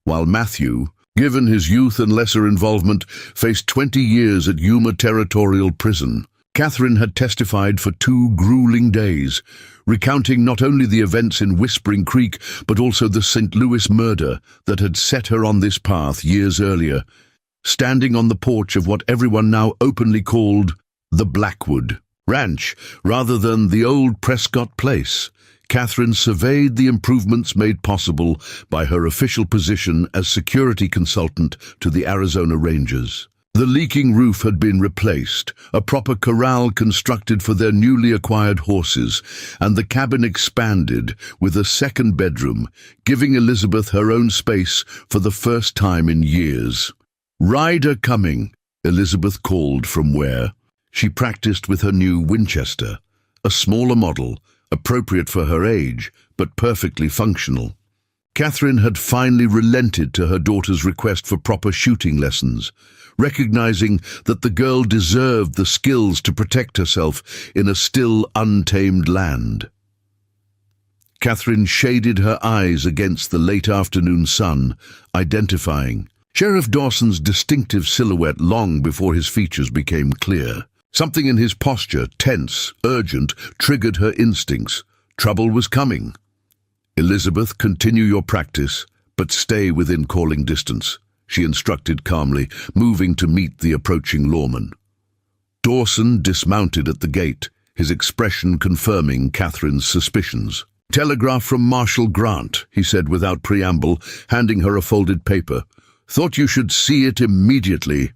while Matthew, given his youth and lesser involvement, faced 20 years at Yuma Territorial Prison. Catherine had testified for 2 grueling days, recounting not only the events in Whispering Creek, but also the St. Louis murder that had set her on this path years earlier. Standing on the porch of what everyone now openly called the Blackwood Ranch, rather than the old Prescott place, Catherine surveyed the improvements made possible by her official position as security consultant to the Arizona Rangers. The leaking roof had been replaced, a proper corral constructed for their newly acquired horses, and the cabin expanded with a second bedroom, giving Elizabeth her own space for the first time in years. "Rider coming," Elizabeth called from where. She practiced with her new Winchester, a smaller model, appropriate for her age, but perfectly functional. Catherine had finally relented to her daughter's request for proper shooting lessons, recognizing that the girl deserved the skills to protect herself in a still untamed land. Catherine shaded her eyes against the late afternoon sun, identifying Sheriff Dawson's distinctive silhouette long before his features became clear. Something in his posture, tense, urgent, triggered her instincts. Trouble was coming. "Elizabeth, continue your practice, but stay within calling distance," she instructed calmly, moving to meet the approaching lawman. Dawson dismounted at the gate, his expression confirming Catherine's suspicions. "Telegraph from Marshal Grant," he said without preamble, handing her a folded paper. "Thought you should see it immediately."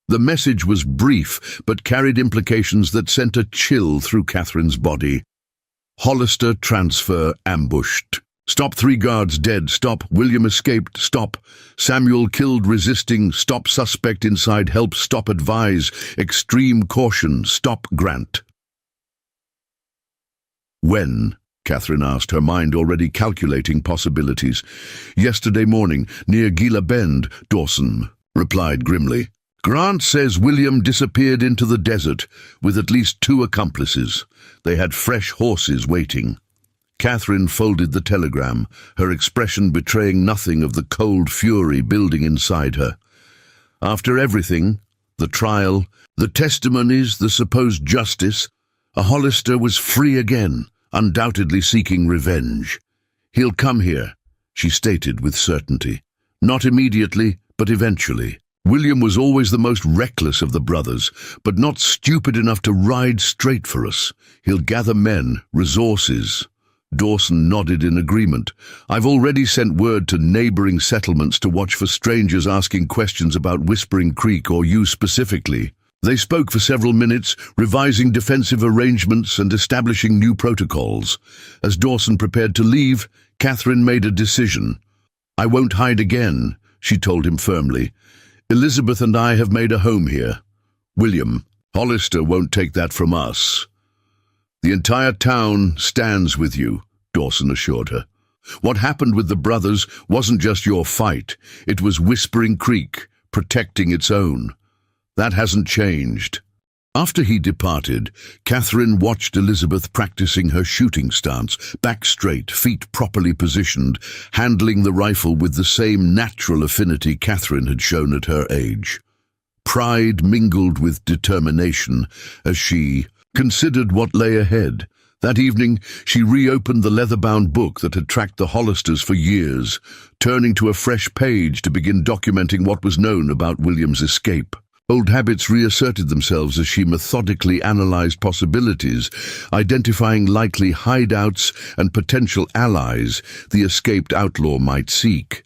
The message was brief, but carried implications that sent a chill through Catherine's body. "Hollister transfer ambushed. Stop, 3 guards dead. Stop, William escaped. Stop, Samuel killed resisting. Stop, suspect inside. Help. Stop, advise. Extreme caution. Stop, Grant." "When?" Catherine asked, her mind already calculating possibilities. "Yesterday morning, near Gila Bend," Dawson replied grimly. "Grant says William disappeared into the desert with at least 2 accomplices. They had fresh horses waiting." Catherine folded the telegram, her expression betraying nothing of the cold fury building inside her. After everything, the trial, the testimonies, the supposed justice, a Hollister was free again, undoubtedly seeking revenge. "He'll come here," she stated with certainty. "Not immediately, but eventually. William was always the most reckless of the brothers, but not stupid enough to ride straight for us. He'll gather men, resources." Dawson nodded in agreement. "I've already sent word to neighboring settlements to watch for strangers asking questions about Whispering Creek or you specifically." They spoke for several minutes, revising defensive arrangements and establishing new protocols. As Dawson prepared to leave, Catherine made a decision. "I won't hide again," she told him firmly. "Elizabeth and I have made a home here. William, Hollister won't take that from us." "The entire town stands with you," Dawson assured her. "What happened with the brothers wasn't just your fight. It was Whispering Creek, protecting its own. That hasn't changed." After he departed, Catherine watched Elizabeth practicing her shooting stance, back straight, feet properly positioned, handling the rifle with the same natural affinity Catherine had shown at her age. Pride mingled with determination as she considered what lay ahead. That evening, she reopened the leather-bound book that had tracked the Hollisters for years, turning to a fresh page to begin documenting what was known about William's escape. Old habits reasserted themselves as she methodically analyzed possibilities, identifying likely hideouts and potential allies the escaped outlaw might seek.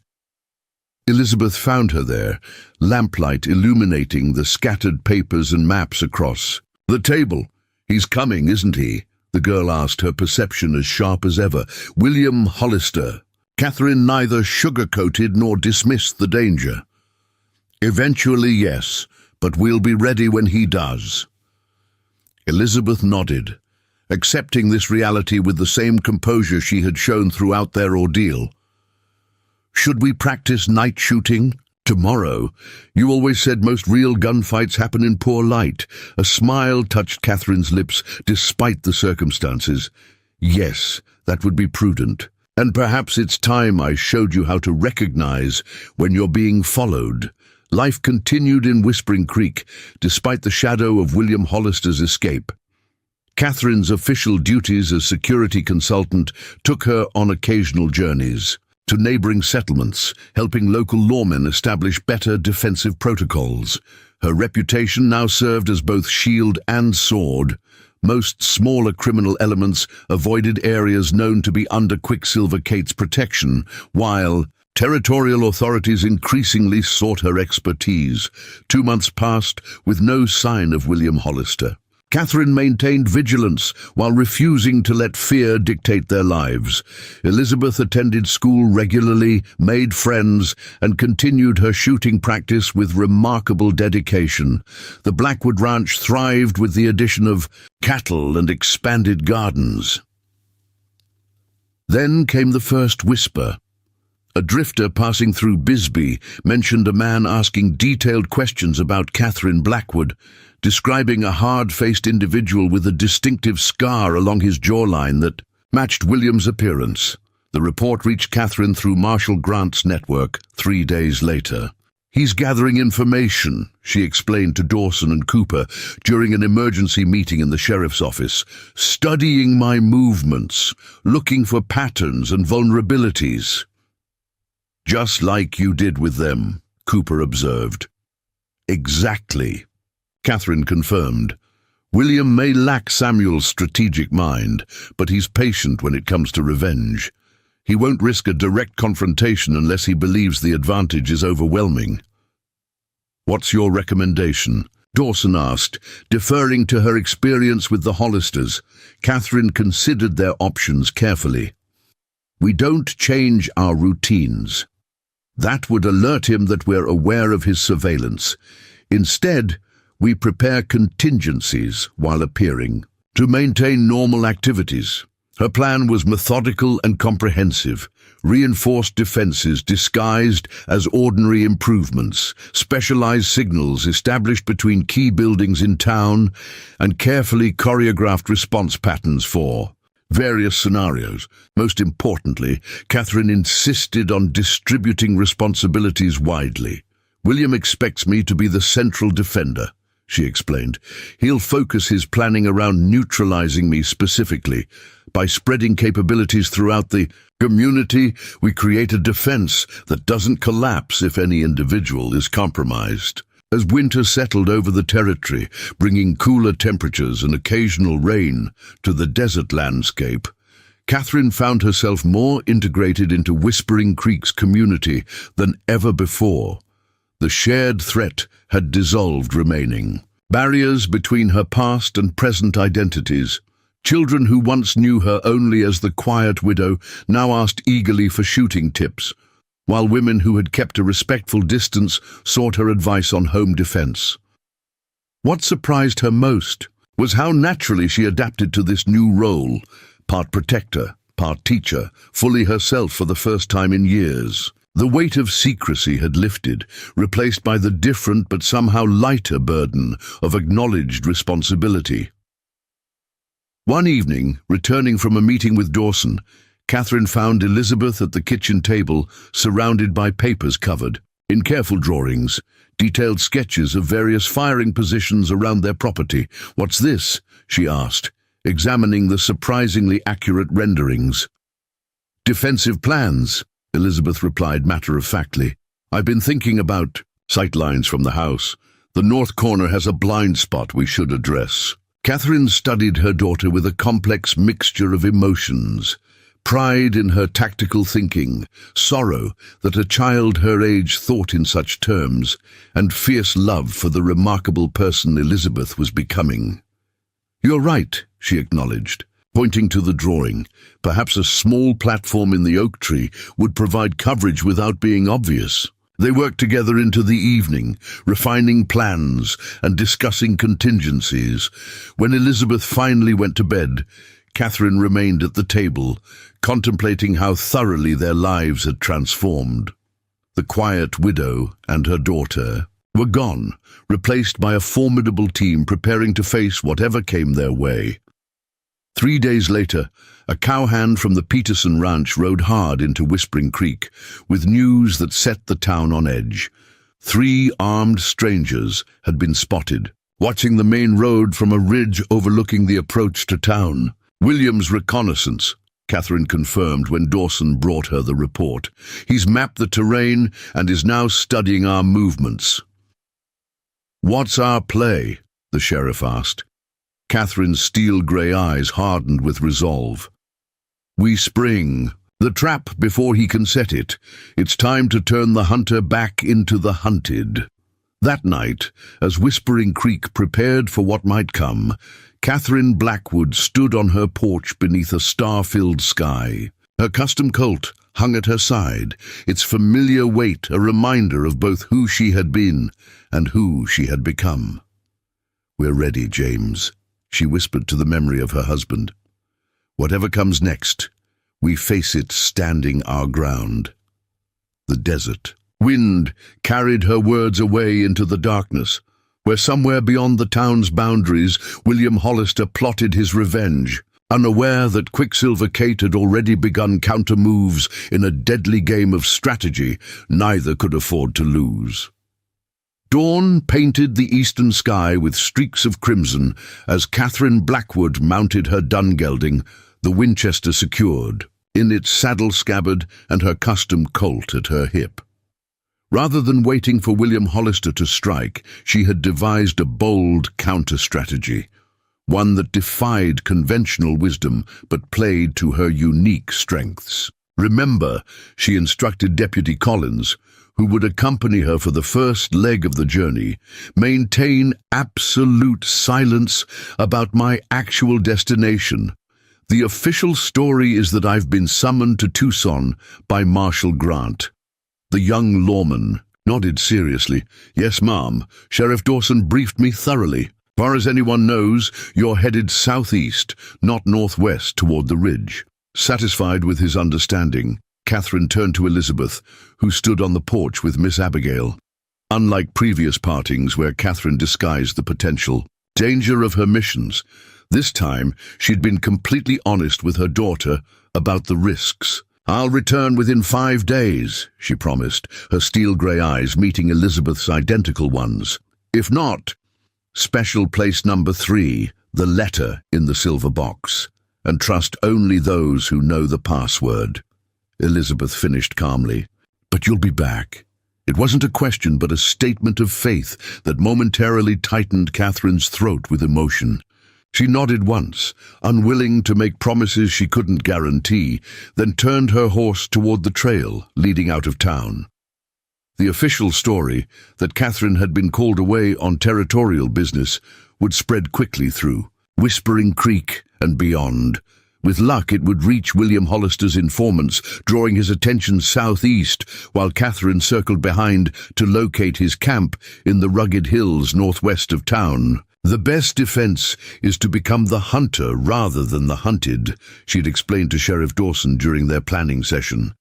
Elizabeth found her there, lamplight illuminating the scattered papers and maps across the table. "He's coming, isn't he?" the girl asked, her perception as sharp as ever. "William Hollister." Catherine neither sugar-coated nor dismissed the danger. "Eventually, yes, but we'll be ready when he does." Elizabeth nodded, accepting this reality with the same composure she had shown throughout their ordeal. "Should we practice night shooting? Tomorrow? You always said most real gunfights happen in poor light." A smile touched Catherine's lips despite the circumstances. "Yes, that would be prudent. And perhaps it's time I showed you how to recognize when you're being followed." Life continued in Whispering Creek, despite the shadow of William Hollister's escape. Catherine's official duties as security consultant took her on occasional journeys to neighboring settlements, helping local lawmen establish better defensive protocols. Her reputation now served as both shield and sword, Most smaller criminal elements avoided areas known to be under Quicksilver Kate's protection, while territorial authorities increasingly sought her expertise. 2 months passed with no sign of William Hollister. Catherine maintained vigilance while refusing to let fear dictate their lives. Elizabeth attended school regularly, made friends, and continued her shooting practice with remarkable dedication. The Blackwood Ranch thrived with the addition of cattle and expanded gardens. Then came the first whisper. A drifter passing through Bisbee mentioned a man asking detailed questions about Catherine Blackwood, describing a hard-faced individual with a distinctive scar along his jawline that matched William's appearance. The report reached Catherine through Marshall Grant's network 3 days later. "He's gathering information," she explained to Dawson and Cooper during an emergency meeting in the sheriff's office, "studying my movements, looking for patterns and vulnerabilities." "Just like you did with them," Cooper observed. "Exactly," Catherine confirmed. "William may lack Samuel's strategic mind, but he's patient when it comes to revenge. He won't risk a direct confrontation unless he believes the advantage is overwhelming." "What's your recommendation?" Dawson asked, deferring to her experience with the Hollisters. Catherine considered their options carefully. "We don't change our routines. That would alert him that we're aware of his surveillance. Instead, we prepare contingencies while appearing to maintain normal activities." Her plan was methodical and comprehensive. Reinforced defenses disguised as ordinary improvements, specialized signals established between key buildings in town, and carefully choreographed response patterns for various scenarios. Most importantly, Catherine insisted on distributing responsibilities widely. "William expects me to be the central defender," she explained. "He'll focus his planning around neutralizing me specifically. By spreading capabilities throughout the community, we create a defense that doesn't collapse if any individual is compromised." As winter settled over the territory, bringing cooler temperatures and occasional rain to the desert landscape, Catherine found herself more integrated into Whispering Creek's community than ever before. The shared threat had dissolved remaining barriers between her past and present identities. Children who once knew her only as the quiet widow now asked eagerly for shooting tips, while women who had kept a respectful distance sought her advice on home defense. What surprised her most was how naturally she adapted to this new role, part protector, part teacher, fully herself for the first time in years. The weight of secrecy had lifted, replaced by the different but somehow lighter burden of acknowledged responsibility. One evening, returning from a meeting with Dawson, Catherine found Elizabeth at the kitchen table, surrounded by papers covered in careful drawings, detailed sketches of various firing positions around their property. "What's this?" she asked, examining the surprisingly accurate renderings. "Defensive plans," Elizabeth replied matter-of-factly. "I've been thinking about sightlines from the house. The north corner has a blind spot we should address." Catherine studied her daughter with a complex mixture of emotions. Pride in her tactical thinking, sorrow that a child her age thought in such terms, and fierce love for the remarkable person Elizabeth was becoming. "You're right," she acknowledged, pointing to the drawing. "Perhaps a small platform in the oak tree would provide coverage without being obvious." They worked together into the evening, refining plans and discussing contingencies. When Elizabeth finally went to bed, Catherine remained at the table, contemplating how thoroughly their lives had transformed. The quiet widow and her daughter were gone, replaced by a formidable team preparing to face whatever came their way. 3 days later, a cowhand from the Peterson Ranch rode hard into Whispering Creek, with news that set the town on edge. 3 armed strangers had been spotted, watching the main road from a ridge overlooking the approach to town. "William's reconnaissance," Catherine confirmed when Dawson brought her the report. "He's mapped the terrain and is now studying our movements." "What's our play?" the sheriff asked. Catherine's steel-grey eyes hardened with resolve. "We spring. The trap before he can set it. It's time to turn the hunter back into the hunted." That night, as Whispering Creek prepared for what might come, Catherine Blackwood stood on her porch beneath a star-filled sky. Her custom Colt hung at her side, its familiar weight a reminder of both who she had been and who she had become. "We're ready, James," she whispered to the memory of her husband. "Whatever comes next, we face it standing our ground." The desert. Wind carried her words away into the darkness, where somewhere beyond the town's boundaries, William Hollister plotted his revenge, unaware that Quicksilver Kate had already begun counter-moves in a deadly game of strategy neither could afford to lose. Dawn painted the eastern sky with streaks of crimson as Catherine Blackwood mounted her dun gelding, the Winchester secured, in its saddle scabbard and her custom Colt at her hip. Rather than waiting for William Hollister to strike, she had devised a bold counter-strategy, one that defied conventional wisdom but played to her unique strengths. "Remember," she instructed Deputy Collins, who would accompany her for the first leg of the journey, "maintain absolute silence about my actual destination. The official story is that I've been summoned to Tucson by Marshal Grant." The young lawman nodded seriously. "Yes, ma'am. Sheriff Dawson briefed me thoroughly. Far as anyone knows, you're headed southeast, not northwest toward the ridge." Satisfied with his understanding, Catherine turned to Elizabeth, who stood on the porch with Miss Abigail. Unlike previous partings where Catherine disguised the potential danger of her missions, this time she'd been completely honest with her daughter about the risks. "I'll return within 5 days," she promised, her steel-grey eyes meeting Elizabeth's identical ones. "If not, special place number 3, the letter in the silver box, and trust only those who know the password." Elizabeth finished calmly. "But you'll be back." It wasn't a question but a statement of faith that momentarily tightened Catherine's throat with emotion. She nodded once, unwilling to make promises she couldn't guarantee, then turned her horse toward the trail leading out of town. The official story, that Catherine had been called away on territorial business, would spread quickly through Whispering Creek and beyond. With luck, it would reach William Hollister's informants, drawing his attention southeast, while Catherine circled behind to locate his camp in the rugged hills northwest of town. "The best defense is to become the hunter rather than the hunted," she'd explained to Sheriff Dawson during their planning session.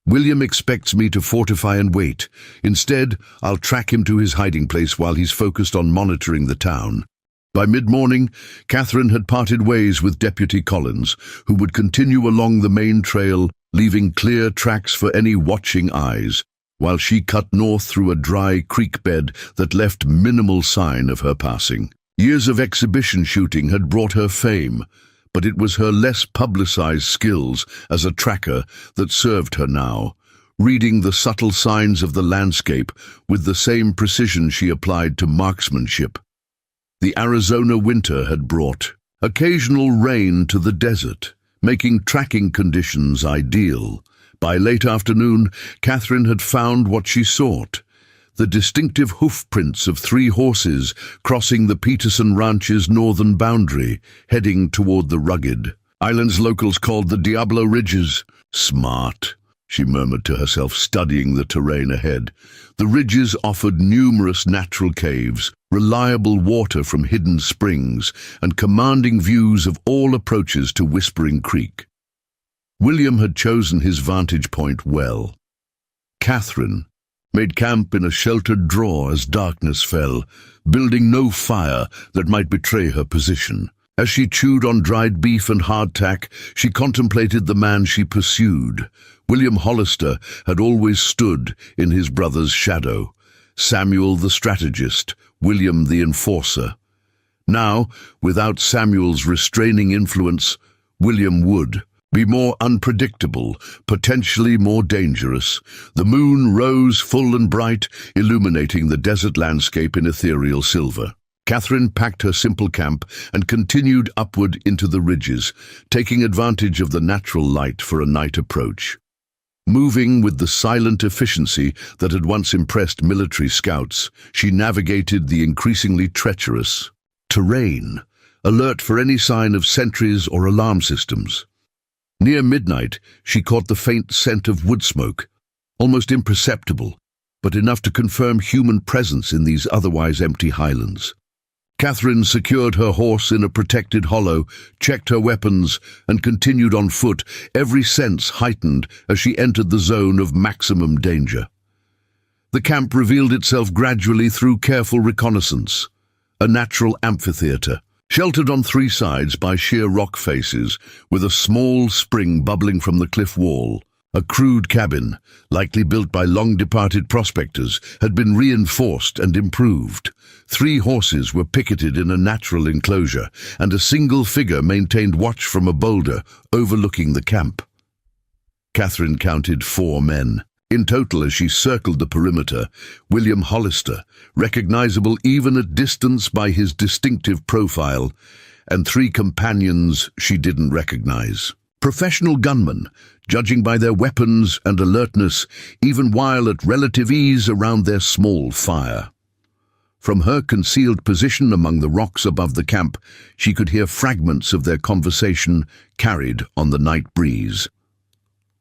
"William expects me to fortify and wait. Instead, I'll track him to his hiding place while he's focused on monitoring the town." By mid-morning, Catherine had parted ways with Deputy Collins, who would continue along the main trail, leaving clear tracks for any watching eyes, while she cut north through a dry creek bed that left minimal sign of her passing. Years of exhibition shooting had brought her fame, but it was her less publicized skills as a tracker that served her now, reading the subtle signs of the landscape with the same precision she applied to marksmanship. The Arizona winter had brought occasional rain to the desert, making tracking conditions ideal. By late afternoon, Catherine had found what she sought: the distinctive hoof prints of 3 horses crossing the Peterson Ranch's northern boundary, heading toward the rugged islands locals called the Diablo Ridges. "Smart," she murmured to herself, studying the terrain ahead. The ridges offered numerous natural caves, reliable water from hidden springs, and commanding views of all approaches to Whispering Creek. William had chosen his vantage point well. Catherine made camp in a sheltered draw as darkness fell, building no fire that might betray her position. As she chewed on dried beef and hardtack, she contemplated the man she pursued. William Hollister had always stood in his brother's shadow. Samuel the strategist, William the enforcer. Now, without Samuel's restraining influence, William would be more unpredictable, potentially more dangerous. The moon rose full and bright, illuminating the desert landscape in ethereal silver. Catherine packed her simple camp and continued upward into the ridges, taking advantage of the natural light for a night approach. Moving with the silent efficiency that had once impressed military scouts, she navigated the increasingly treacherous terrain, alert for any sign of sentries or alarm systems. Near midnight, she caught the faint scent of wood smoke, almost imperceptible, but enough to confirm human presence in these otherwise empty highlands. Catherine secured her horse in a protected hollow, checked her weapons, and continued on foot, every sense heightened as she entered the zone of maximum danger. The camp revealed itself gradually through careful reconnaissance. A natural amphitheater, sheltered on three sides by sheer rock faces, with a small spring bubbling from the cliff wall. A crude cabin, likely built by long-departed prospectors, had been reinforced and improved. 3 horses were picketed in a natural enclosure, and a single figure maintained watch from a boulder overlooking the camp. Catherine counted 4 men. In total, as she circled the perimeter, William Hollister, recognizable even at distance by his distinctive profile, and 3 companions she didn't recognize. Professional gunmen, judging by their weapons and alertness, even while at relative ease around their small fire. From her concealed position among the rocks above the camp, she could hear fragments of their conversation carried on the night breeze.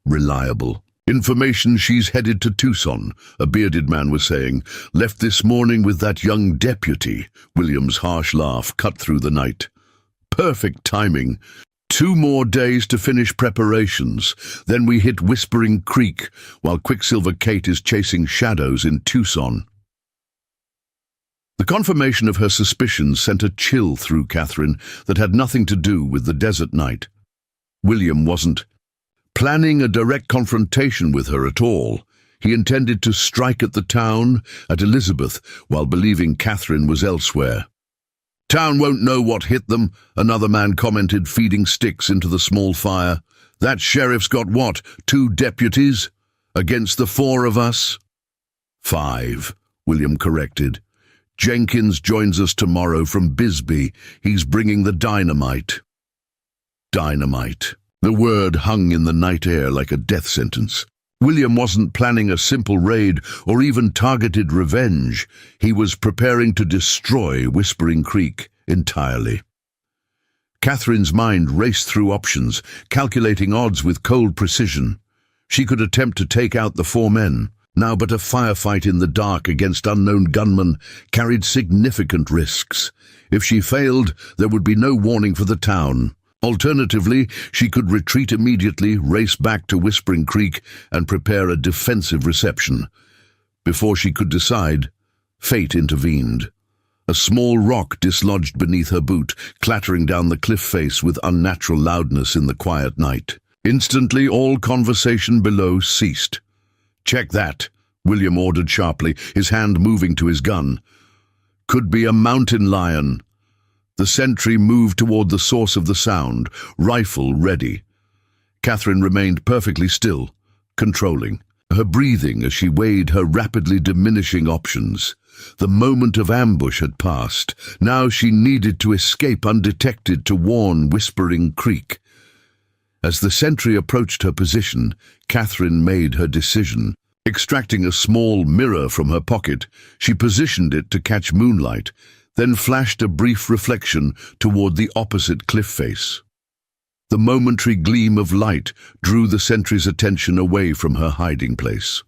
Reliable. Information she's headed to Tucson, a bearded man was saying. Left this morning with that young deputy. William's harsh laugh cut through the night. Perfect timing. 2 more days to finish preparations, then we hit Whispering Creek, while Quicksilver Kate is chasing shadows in Tucson. The confirmation of her suspicions sent a chill through Catherine that had nothing to do with the desert night. William wasn't planning a direct confrontation with her at all. He intended to strike at the town, at Elizabeth, while believing Catherine was elsewhere. Town won't know what hit them, another man commented, feeding sticks into the small fire. That sheriff's got what, 2 deputies? Against the 4 of us? 5, William corrected. Jenkins joins us tomorrow from Bisbee. He's bringing the dynamite. Dynamite. The word hung in the night air like a death sentence. William wasn't planning a simple raid or even targeted revenge. He was preparing to destroy Whispering Creek entirely. Catherine's mind raced through options, calculating odds with cold precision. She could attempt to take out the 4 men. Now but a firefight in the dark against unknown gunmen carried significant risks. If she failed, there would be no warning for the town. Alternatively, she could retreat immediately, race back to Whispering Creek, and prepare a defensive reception. Before she could decide, fate intervened. A small rock dislodged beneath her boot, clattering down the cliff face with unnatural loudness in the quiet night. Instantly, all conversation below ceased. "Check that," William ordered sharply, his hand moving to his gun. "Could be a mountain lion." The sentry moved toward the source of the sound, rifle ready. Catherine remained perfectly still, controlling her breathing as she weighed her rapidly diminishing options. The moment of ambush had passed. Now she needed to escape undetected to warn Whispering Creek. As the sentry approached her position, Catherine made her decision. Extracting a small mirror from her pocket, she positioned it to catch moonlight, then flashed a brief reflection toward the opposite cliff face. The momentary gleam of light drew the sentry's attention away from her hiding place.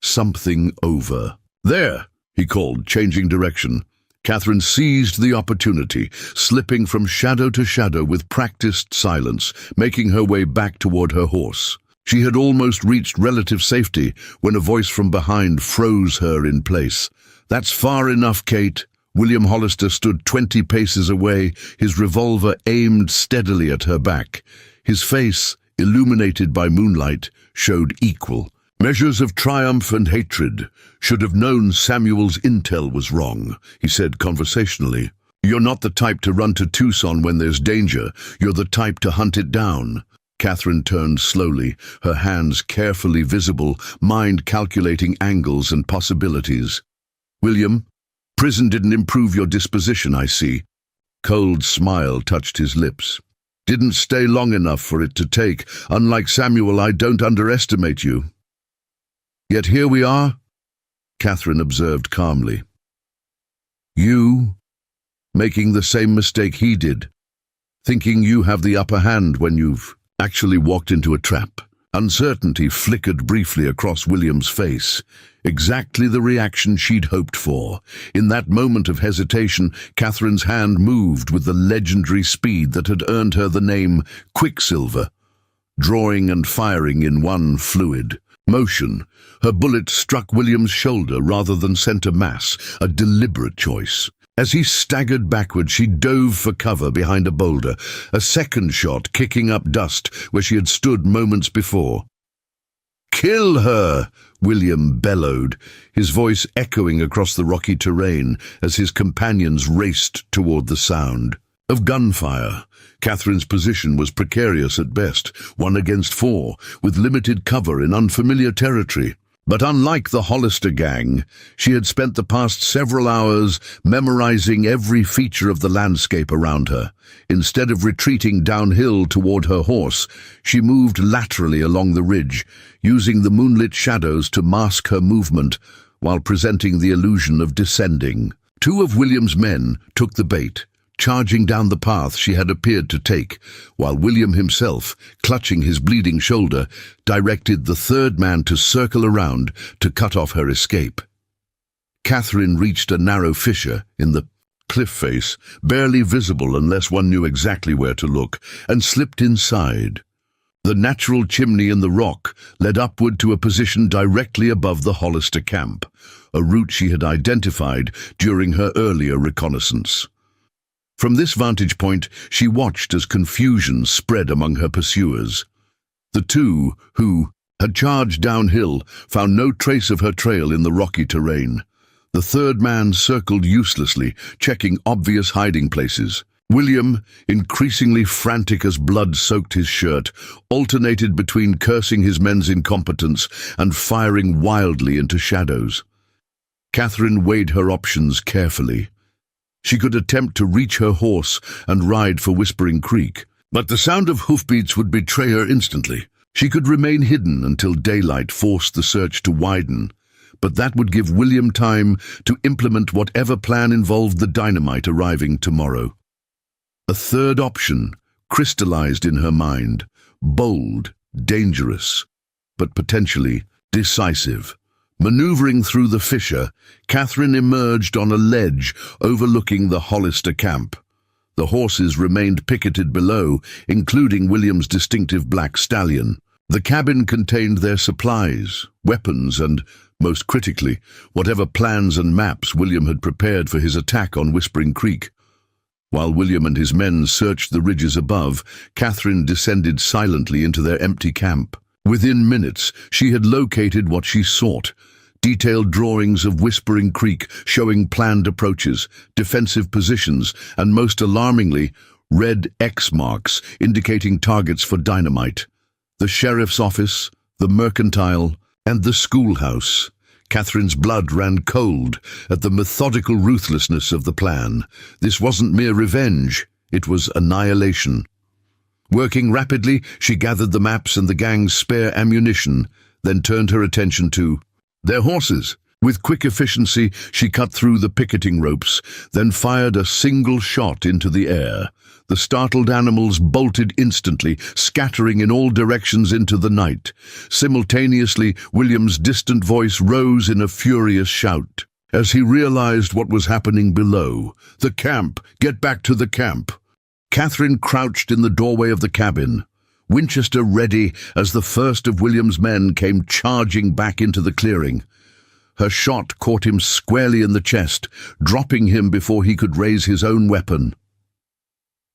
Something over. "There!" he called, changing direction. Catherine seized the opportunity, slipping from shadow to shadow with practiced silence, making her way back toward her horse. She had almost reached relative safety when a voice from behind froze her in place. "That's far enough, Kate." William Hollister stood 20 paces away, his revolver aimed steadily at her back. His face, illuminated by moonlight, showed equal. Measures of triumph and hatred. "Should have known Samuel's intel was wrong," he said conversationally. "You're not the type to run to Tucson when there's danger. You're the type to hunt it down." Catherine turned slowly, her hands carefully visible, mind calculating angles and possibilities. "William, Prison didn't improve your disposition, I see. Cold smile touched his lips. Didn't stay long enough for it to take. Unlike Samuel, I don't underestimate you. Yet here we are, Catherine observed calmly. You, making the same mistake he did, thinking you have the upper hand when you've actually walked into a trap. Uncertainty flickered briefly across William's face, exactly the reaction she'd hoped for. In that moment of hesitation, Catherine's hand moved with the legendary speed that had earned her the name Quicksilver, drawing and firing in one fluid motion. Her bullet struck William's shoulder rather than center mass, a deliberate choice. As he staggered backward, she dove for cover behind a boulder, a second shot kicking up dust where she had stood moments before. "Kill her!" William bellowed, his voice echoing across the rocky terrain as his companions raced toward the sound of gunfire. Catherine's position was precarious at best, 1 against 4, with limited cover in unfamiliar territory. But unlike the Hollister gang, she had spent the past several hours memorizing every feature of the landscape around her. Instead of retreating downhill toward her horse, she moved laterally along the ridge, using the moonlit shadows to mask her movement while presenting the illusion of descending. 2 of William's men took the bait, charging down the path she had appeared to take, while William himself, clutching his bleeding shoulder, directed the third man to circle around to cut off her escape. Catherine reached a narrow fissure in the cliff face, barely visible unless one knew exactly where to look, and slipped inside. The natural chimney in the rock led upward to a position directly above the Hollister camp, a route she had identified during her earlier reconnaissance. From this vantage point, she watched as confusion spread among her pursuers. The 2 who had charged downhill found no trace of her trail in the rocky terrain. The third man circled uselessly, checking obvious hiding places. William, increasingly frantic as blood soaked his shirt, alternated between cursing his men's incompetence and firing wildly into shadows. Catherine weighed her options carefully. She could attempt to reach her horse and ride for Whispering Creek, but the sound of hoofbeats would betray her instantly. She could remain hidden until daylight forced the search to widen, but that would give William time to implement whatever plan involved the dynamite arriving tomorrow. A third option crystallized in her mind, bold, dangerous, but potentially decisive. Maneuvering through the fissure, Catherine emerged on a ledge overlooking the Hollister camp. The horses remained picketed below, including William's distinctive black stallion. The cabin contained their supplies, weapons, and, most critically, whatever plans and maps William had prepared for his attack on Whispering Creek. While William and his men searched the ridges above, Catherine descended silently into their empty camp. Within minutes, she had located what she sought: detailed drawings of Whispering Creek showing planned approaches, defensive positions, and most alarmingly, red X marks indicating targets for dynamite. The sheriff's office, the mercantile, and the schoolhouse. Catherine's blood ran cold at the methodical ruthlessness of the plan. This wasn't mere revenge, it was annihilation. Working rapidly, she gathered the maps and the gang's spare ammunition, then turned her attention to their horses. With quick efficiency, she cut through the picketing ropes, then fired a single shot into the air. The startled animals bolted instantly, scattering in all directions into the night. Simultaneously, William's distant voice rose in a furious shout. As he realized what was happening below, "The camp! Get back to the camp!" Catherine crouched in the doorway of the cabin, Winchester ready as the first of William's men came charging back into the clearing. Her shot caught him squarely in the chest, dropping him before he could raise his own weapon.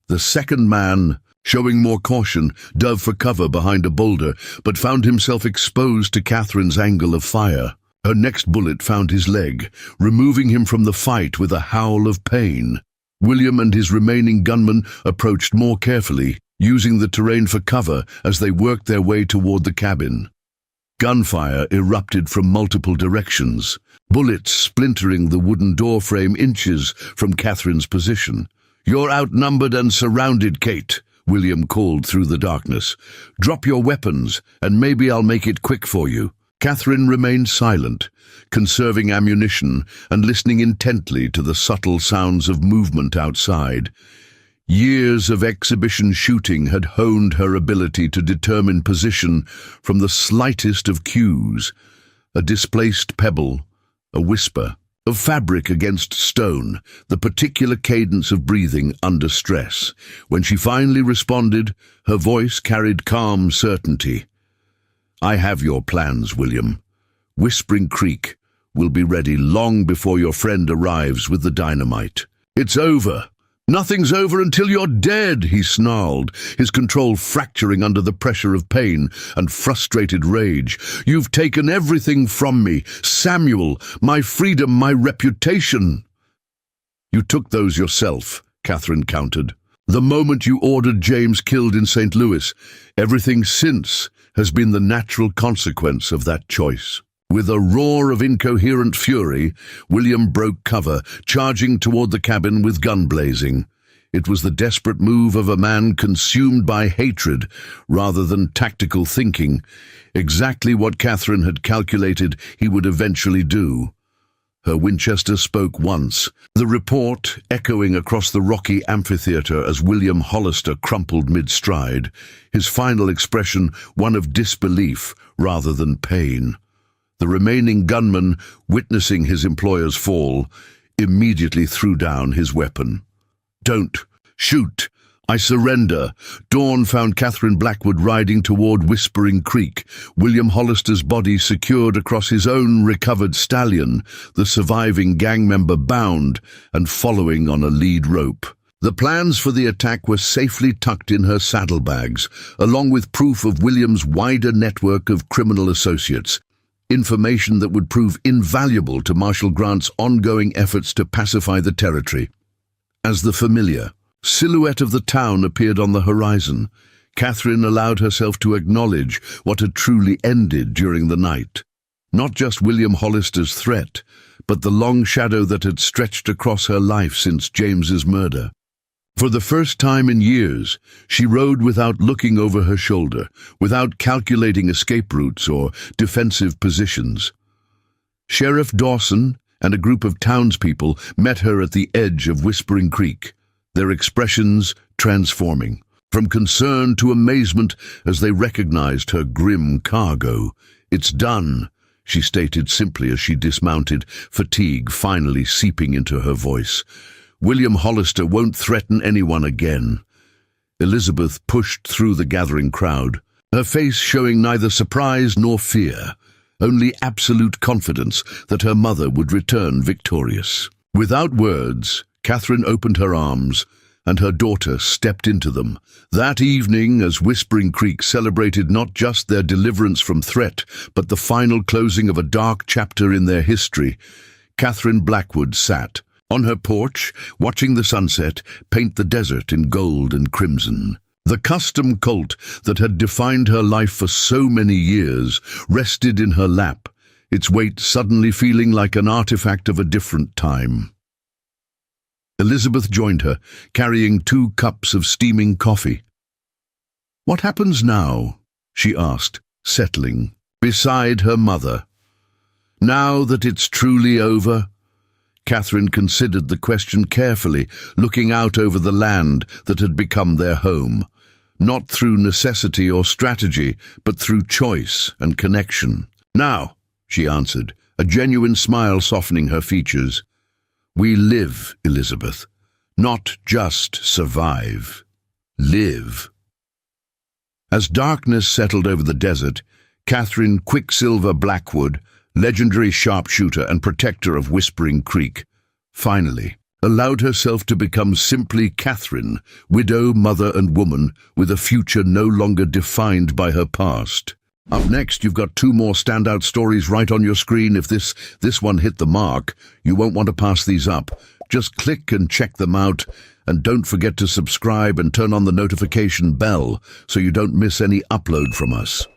The second man, showing more caution, dove for cover behind a boulder, but found himself exposed to Catherine's angle of fire. Her next bullet found his leg, removing him from the fight with a howl of pain. William and his remaining gunmen approached more carefully, using the terrain for cover as they worked their way toward the cabin. Gunfire erupted from multiple directions, bullets splintering the wooden doorframe inches from Catherine's position. "You're outnumbered and surrounded, Kate," William called through the darkness. "Drop your weapons, and maybe I'll make it quick for you." Catherine remained silent, conserving ammunition and listening intently to the subtle sounds of movement outside. Years of exhibition shooting had honed her ability to determine position from the slightest of cues: a displaced pebble, a whisper of fabric against stone, the particular cadence of breathing under stress. When she finally responded, her voice carried calm certainty. "I have your plans, William. Whispering Creek will be ready long before your friend arrives with the dynamite." "It's over. Nothing's over until you're dead," he snarled, his control fracturing under the pressure of pain and frustrated rage. "You've taken everything from me, Samuel, my freedom, my reputation." "You took those yourself," Catherine countered. "The moment you ordered James killed in St. Louis, everything since has been the natural consequence of that choice." With a roar of incoherent fury, William broke cover, charging toward the cabin with gun blazing. It was the desperate move of a man consumed by hatred rather than tactical thinking, exactly what Catherine had calculated he would eventually do. Her Winchester spoke once, the report echoing across the rocky amphitheater as William Hollister crumpled mid-stride, his final expression one of disbelief rather than pain. The remaining gunman, witnessing his employer's fall, immediately threw down his weapon. "Don't shoot! I surrender." Dawn found Catherine Blackwood riding toward Whispering Creek, William Hollister's body secured across his own recovered stallion, the surviving gang member bound and following on a lead rope. The plans for the attack were safely tucked in her saddlebags, along with proof of William's wider network of criminal associates, information that would prove invaluable to Marshal Grant's ongoing efforts to pacify the territory. As the familiar silhouette of the town appeared on the horizon, Catherine allowed herself to acknowledge what had truly ended during the night. Not just William Hollister's threat, but the long shadow that had stretched across her life since James's murder. For the first time in years, she rode without looking over her shoulder, without calculating escape routes or defensive positions. Sheriff Dawson and a group of townspeople met her at the edge of Whispering Creek, their expressions transforming, from concern to amazement as they recognized her grim cargo. "It's done," she stated simply as she dismounted, fatigue finally seeping into her voice. "William Hollister won't threaten anyone again." Elizabeth pushed through the gathering crowd, her face showing neither surprise nor fear, only absolute confidence that her mother would return victorious. Without words, Catherine opened her arms, and her daughter stepped into them. That evening, as Whispering Creek celebrated not just their deliverance from threat, but the final closing of a dark chapter in their history, Catherine Blackwood sat on her porch, watching the sunset paint the desert in gold and crimson. The custom colt that had defined her life for so many years rested in her lap, its weight suddenly feeling like an artifact of a different time. Elizabeth joined her, carrying 2 cups of steaming coffee. "What happens now?" she asked, settling beside her mother. "Now that it's truly over?" Catherine considered the question carefully, looking out over the land that had become their home, not through necessity or strategy, but through choice and connection. "Now," she answered, a genuine smile softening her features. "We live, Elizabeth, not just survive. Live." As darkness settled over the desert, Catherine Quicksilver Blackwood, legendary sharpshooter and protector of Whispering Creek, finally allowed herself to become simply Catherine, widow, mother and woman, with a future no longer defined by her past. Up next, you've got 2 more standout stories right on your screen. If this one hit the mark, you won't want to pass these up. Just click and check them out, and don't forget to subscribe and turn on the notification bell so you don't miss any upload from us.